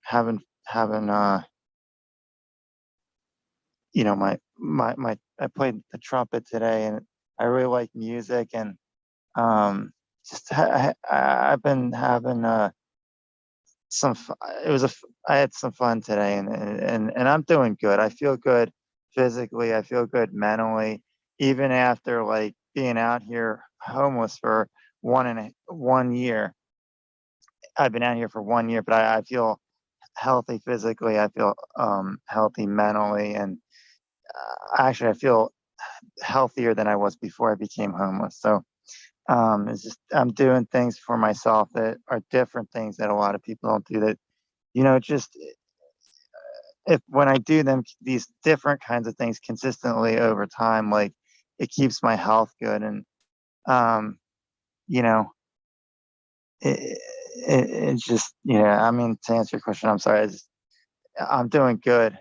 having my I played the trumpet today, and I really like music, and just I've been having I had some fun today, and I'm doing good. I feel good physically. I feel good mentally, even after like being out here homeless for 1 year. I've been out here for 1 year, but I feel healthy physically. I feel healthy mentally, and actually I feel healthier than I was before I became homeless. So it's just I'm doing things for myself that are different things that a lot of people don't do. That just if when I do these different kinds of things consistently over time, like it keeps my health good, and you know it's just I mean, to answer your question, I'm sorry. I'm doing good.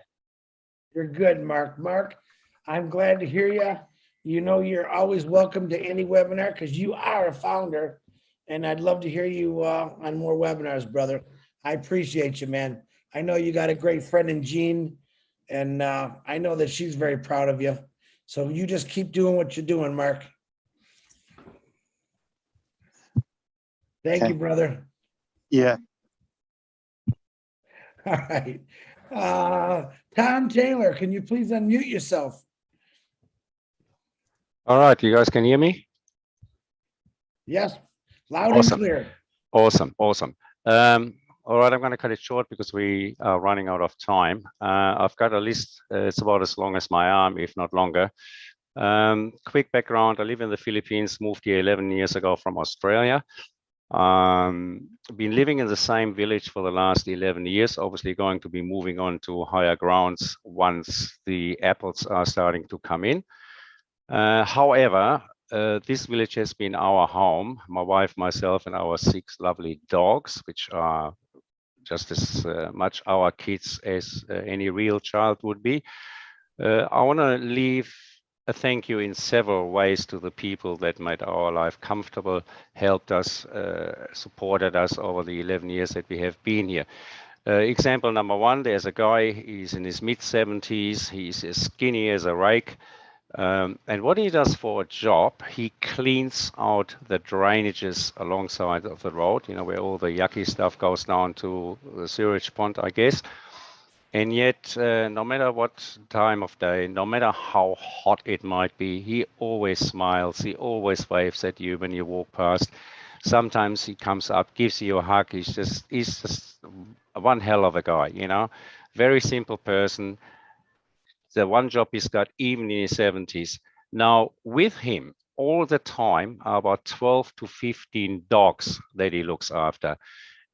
You're good, Mark. Mark, I'm glad to hear you. You're always welcome to any webinar because you are a founder, and I'd love to hear you on more webinars, brother. I appreciate you, man. I know you got a great friend in Jean, and I know that she's very proud of you. So you just keep doing what you're doing, Mark. Thank Okay. you, brother. Yeah. All right. Tom Taylor, can you please unmute yourself? All right, you guys can hear me? Yes, loud Awesome. and clear. Awesome. All right, I'm going to cut it short because we are running out of time. I've got a list. It's about as long as my arm, if not longer. Quick background, I live in the Philippines, moved here 11 years ago from Australia. Been living in the same village for the last 11 years, obviously going to be moving on to higher grounds once the apples are starting to come in. However, this village has been our home, my wife, myself, and our 6 lovely dogs, which are just as much our kids as any real child would be. I want to leave a thank you in several ways to the people that made our life comfortable, helped us, supported us over the 11 years that we have been here. Example number 1, there's a guy, he's in his mid-70s, he's as skinny as a rake. And what he does for a job, he cleans out the drainages alongside of the road, you know, where all the yucky stuff goes down to the sewage pond, I guess. And yet, no matter what time of day, no matter how hot it might be, he always smiles. He always waves at you when you walk past. Sometimes he comes up, gives you a hug. He's just one hell of a guy, you know, very simple person. The one job he's got, even in his 70s. Now, with him, all the time, are about 12 to 15 dogs that he looks after.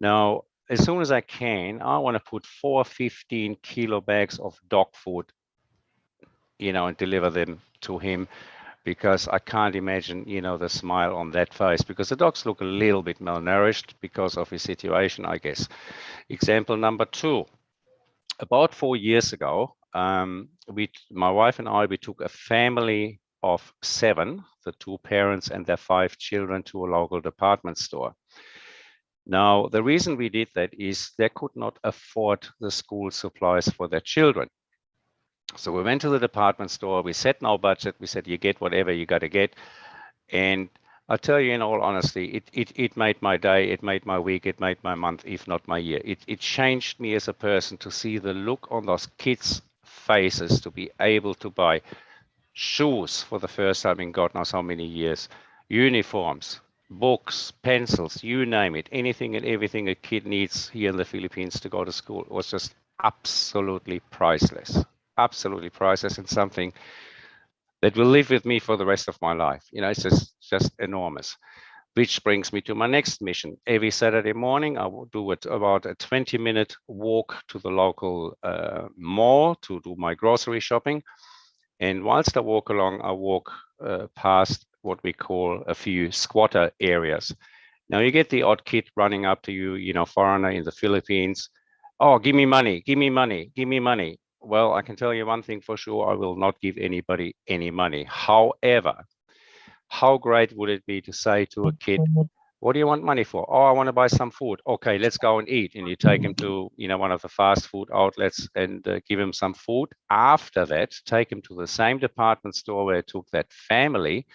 Now, as soon as I can, I want to put 4 15-kilo bags of dog food, you know, and deliver them to him, because I can't imagine, you know, the smile on that face, because the dogs look a little bit malnourished because of his situation, I guess. Example number 2. About 4 years ago, my wife and I, we took a family of 7, the 2 parents and their 5 children, to a local department store. Now, the reason we did that is they could not afford the school supplies for their children. So we went to the department store, we set no budget, we said, you get whatever you got to get. And I'll tell you in all honesty, it made my day, it made my week, it made my month, if not my year. It changed me as a person to see the look on those kids' faces, to be able to buy shoes for the first time in God knows how many years, uniforms, books, pencils, you name it, anything and everything a kid needs here in the Philippines to go to school was just absolutely priceless, and something that will live with me for the rest of my life. You know, it's just enormous. Which brings me to my next mission. Every Saturday morning, I will do about a 20-minute walk to the local mall to do my grocery shopping. And whilst I walk along, I walk past what we call a few squatter areas. Now you get the odd kid running up to you, you know, foreigner in the Philippines. Oh, give me money, give me money, give me money. Well, I can tell you one thing for sure, I will not give anybody any money. However, how great would it be to say to a kid, what do you want money for? Oh, I want to buy some food. Okay, let's go and eat. And you take him to, you know, one of the fast food outlets and give him some food. After that, take him to the same department store where I took that family,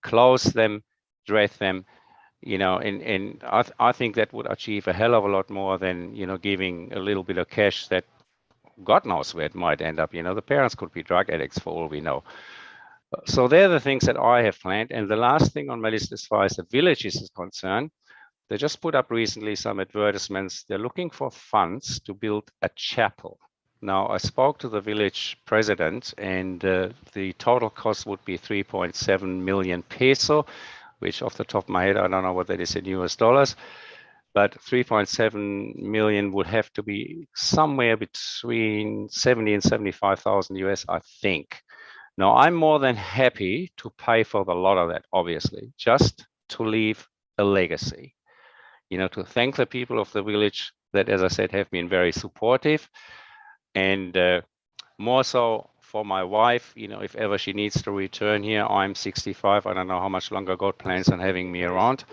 clothe them, dress them, you know, and I think that would achieve a hell of a lot more than, you know, giving a little bit of cash that God knows where it might end up. You know, the parents could be drug addicts for all we know. So they're the things that I have planned. And the last thing on my list as far as the village is concerned, they just put up recently some advertisements. They're looking for funds to build a chapel. Now, I spoke to the village president, and the total cost would be 3.7 million peso, which off the top of my head, I don't know what that is in US dollars, but 3.7 million would have to be somewhere between 70 and 75,000 US, I think. Now, I'm more than happy to pay for the lot of that, obviously, just to leave a legacy, you know, to thank the people of the village that, as I said, have been very supportive, and more so for my wife, you know, if ever she needs to return here. I'm 65. I don't know how much longer God plans on having me around.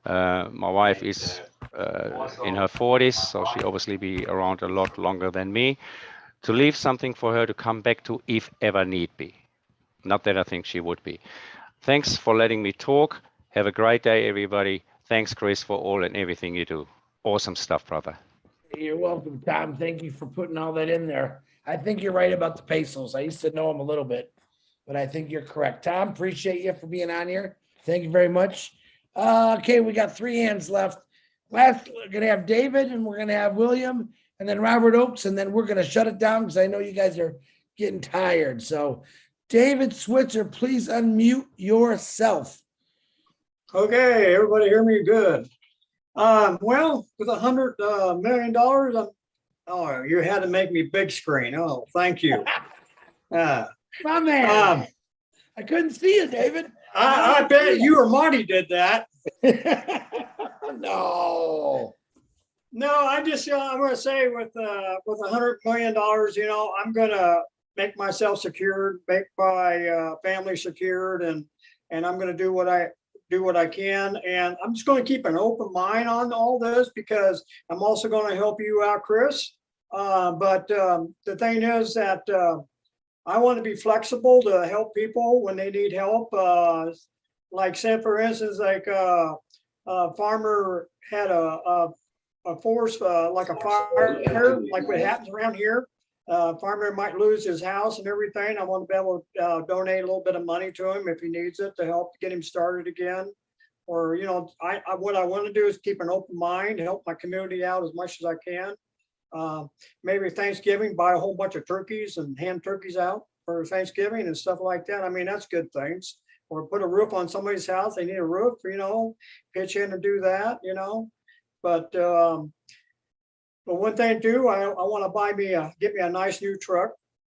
My wife is in her 40s, so she obviously be around a lot longer than me, to leave something for her to come back to if ever need be. Not that I think she would be. Thanks for letting me talk. Have a great day, everybody. Thanks, Chris, for all and everything you do. Awesome stuff, brother. You're welcome, Tom. Thank you for putting all that in there. I think you're right about the pesos. I used to know them a little bit, but I think you're correct. Tom, appreciate you for being on here. Thank you very much. Okay, we got 3 hands left. Last, we're gonna have David, and we're gonna have William, and then Robert Oakes, and then we're gonna shut it down because I know you guys are getting tired. So, David Switzer, please unmute yourself. Okay, everybody hear me good. Well, with $100 million, oh, you had to make me big screen. Oh, thank you. My man, I couldn't see you, David. I bet you or Marty did that. No. No, I'm going to say with $100 million, you know, I'm going to make myself secured, make my family secured, and I'm going to do what I can. And I'm just going to keep an open mind on all this because I'm also going to help you out, Chris. But the thing is that I want to be flexible to help people when they need help. Like say, for instance, like a farmer had a force, like a fire, like what happens around here. Farmer might lose his house and everything. I want to be able to donate a little bit of money to him if he needs it to help get him started again. Or, you know, what I want to do is keep an open mind, help my community out as much as I can. Maybe Thanksgiving, buy a whole bunch of turkeys and hand turkeys out for Thanksgiving and stuff like that. I mean, that's good things. Or put a roof on somebody's house. They need a roof, you know, pitch in and do that, you know. But one thing too, I want to get me a nice new truck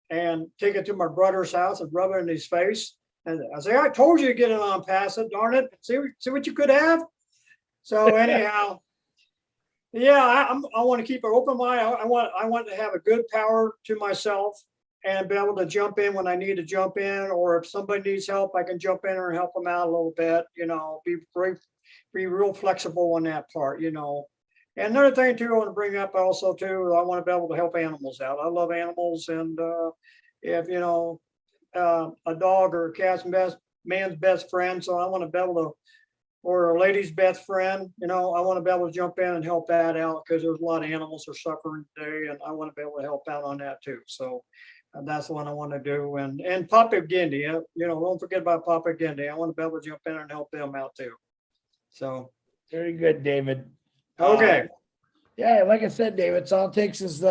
and take it to my brother's house and rub it in his face. And I say, I told you to get it on Onpassive, darn it. See what you could have. So anyhow, yeah, I want to keep an open mind. I want to have a good power to myself and be able to jump in when I need to jump in, or if somebody needs help, I can jump in and help them out a little bit. You know, be real flexible on that part. You know, and another thing too, I want to bring up also too, I want to be able to help animals out. I love animals, and if you know, a dog or a cat's man's best friend, so I want to be able to. Or a lady's best friend, you know, I want to be able to jump in and help that out because there's a lot of animals are suffering today, and I want to be able to help out on that too. So that's the one I want to do. And Papua Guinea, you know, don't forget about Papua Guinea. I want to be able to jump in and help them out too. So very good, David. Okay. Yeah, like I said, David, it's all it takes is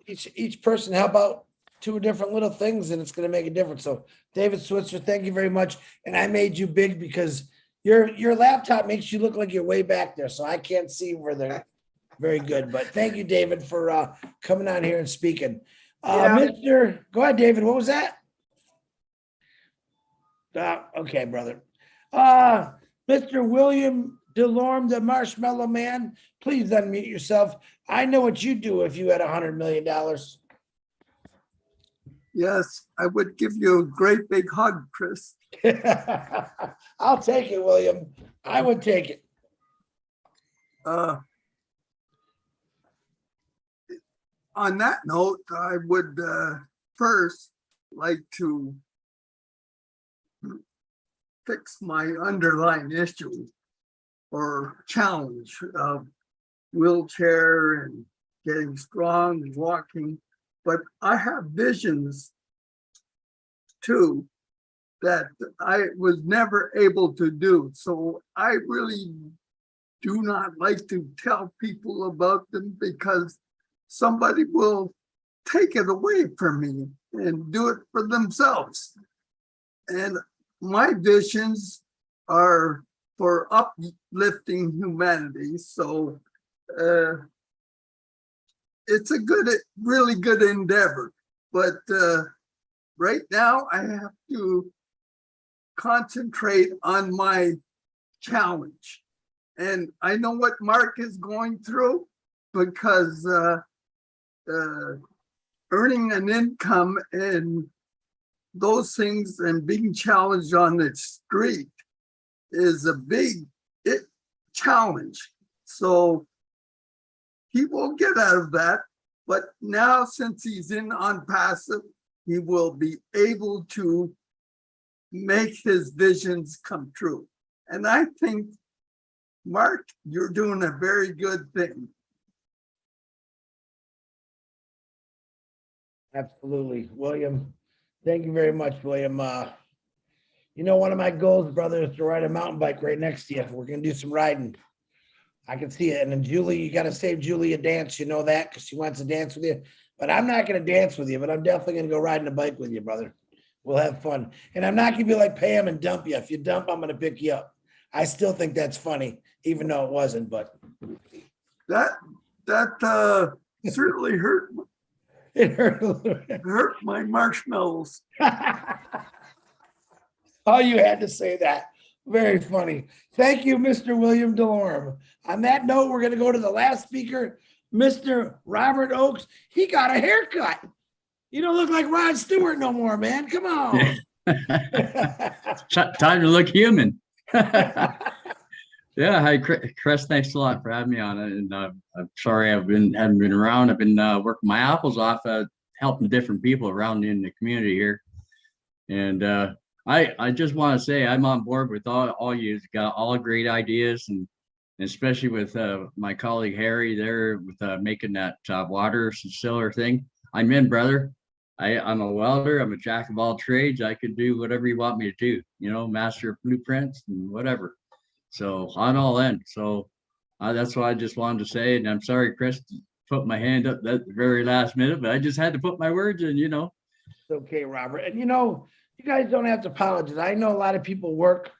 each person help out 2 different little things, and it's going to make a difference. So, David Switzer, thank you very much. And I made you big because your laptop makes you look like you're way back there, so I can't see where they're very good. But thank you, David, for coming on here and speaking. Go ahead, David. What was that? Okay, brother. Mr. William Delorme, the Marshmallow Man, please unmute yourself. I know what you'd do if you had $100 million. Yes, I would give you a great big hug, Chris. I'll take it, William. I would take it. On that note, I would first like to fix my underlying issue or challenge of wheelchair and getting strong and walking. But I have visions too that I was never able to do. So I really do not like to tell people about them because somebody will take it away from me and do it for themselves. And my visions are for uplifting humanity. So it's a really good endeavor. But right now I have to concentrate on my challenge. And I know what Mark is going through because earning an income and those things and being challenged on the street is a big challenge. So he will get out of that. But now, since he's in Onpassive, he will be able to make his visions come true. And I think, Mark, you're doing a very good thing. Absolutely. William, thank you very much, William. You know, one of my goals, brother, is to ride a mountain bike right next to you. We're going to do some riding. I can see it. And then Julie, you got to save Julie a dance. You know that because she wants to dance with you. But I'm not going to dance with you, but I'm definitely going to go riding a bike with you, brother. We'll have fun. And I'm not going to be like Pam and dump you. If you dump, I'm going to pick you up. I still think that's funny, even though it wasn't, but. That certainly hurt. It hurt a little bit. Hurt my marshmallows. Oh, you had to say that. Very funny. Thank you, Mr. William DeLorme. On that note, we're going to go to the last speaker, Mr. Robert Oakes. He got a haircut. You don't look like Rod Stewart no more, man. Come on. Time to look human. Yeah, hi, Chris. Thanks a lot for having me on it. And I'm sorry haven't been around. I've been working my apples off, helping different people around in the community here. And I just want to say I'm on board with all you got all great ideas, and especially with my colleague Harry there with making that water distiller thing. I'm in, brother. I'm a welder. I'm a jack of all trades. I could do whatever you want me to do. You know, master of blueprints and whatever. So on all in. So that's what I just wanted to say. And I'm sorry, Chris, put my hand up at the very last minute, but I just had to put my words in, you know. It's okay, Robert. And you know, you guys don't have to apologize. I know a lot of people work.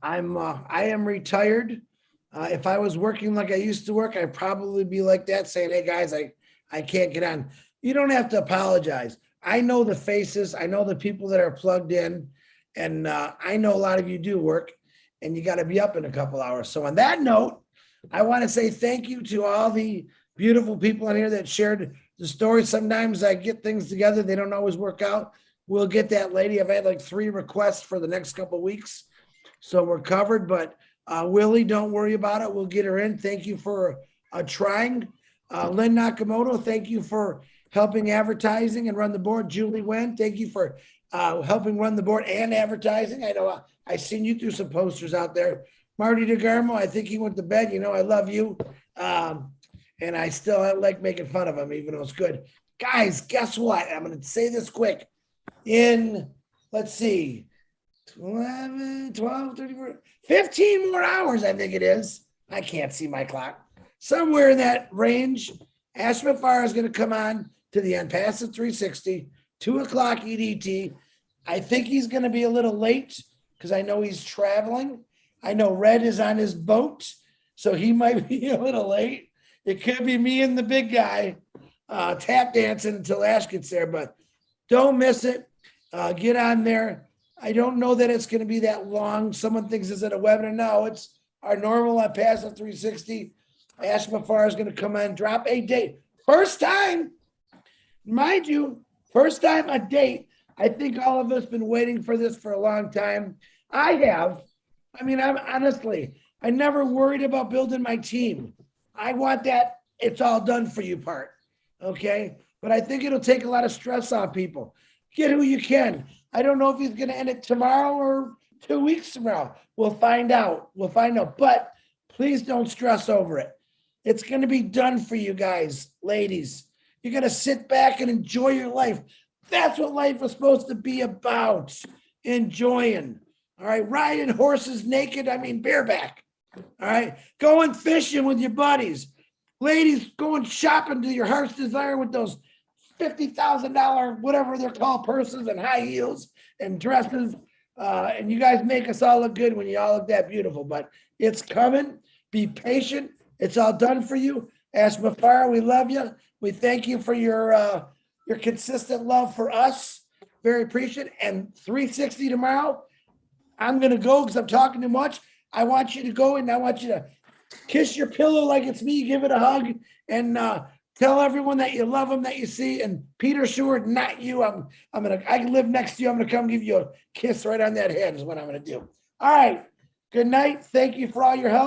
I am retired. If I was working like I used to work, I'd probably be like that, saying, hey guys, I can't get on. You don't have to apologize. I know the faces. I know the people that are plugged in. And I know a lot of you do work, and you got to be up in a couple hours. So on that note, I want to say thank you to all the beautiful people in here that shared the story. Sometimes I get things together. They don't always work out. We'll get that lady. I've had like 3 requests for the next couple of weeks. So we're covered, but Willie, don't worry about it. We'll get her in. Thank you for trying. Lynn Nakamoto, thank you for helping advertising and run the board. Julie Wen, thank you for helping run the board and advertising. I know I seen you through some posters out there. Marty DeGarmo, I think he went to bed. You know, I love you. And I still like making fun of him, even though it's good. Guys, guess what? I'm going to say this quick. In, let's see, 11, 12, 34, 15 more hours, I think it is. I can't see my clock. Somewhere in that range, Ash Mafar is going to come on to the Unpassive 360, 2 o'clock EDT. I think he's going to be a little late because I know he's traveling. I know Red is on his boat, so he might be a little late. It could be me and the big guy tap dancing until Ash gets there, but don't miss it. Get on there. I don't know that it's going to be that long. Someone thinks it's at a webinar. No, it's our normal Unpassive 360. Ash Mafar is going to come on, drop a date. First time, mind you, first time a date. I think all of us been waiting for this for a long time. I have. I mean, I'm honestly, I never worried about building my team. I want that it's all done for you part. Okay. But I think it'll take a lot of stress off people. Get who you can. I don't know if he's going to end it tomorrow or 2 weeks from now. We'll find out. We'll find out. But please don't stress over it. It's going to be done for you guys, ladies. You're going to sit back and enjoy your life. That's what life is supposed to be about. Enjoying. All right. Riding horses naked. I mean, bareback. All right. Going fishing with your buddies. Ladies, going shopping to your heart's desire with those $50,000, whatever they're called, purses and high heels and dresses. And you guys make us all look good when you all look that beautiful, but it's coming. Be patient. It's all done for you. Ash Mafar, we love you. We thank you for your consistent love for us. Very appreciative. And 360 tomorrow, I'm going to go because I'm talking too much. I want you to go and I want you to kiss your pillow like it's me, give it a hug, and tell everyone that you love them, that you see. And Peter Short, not you. I can live next to you. I'm gonna come give you a kiss right on that head is what I'm gonna do. All right. Good night. Thank you for all your help.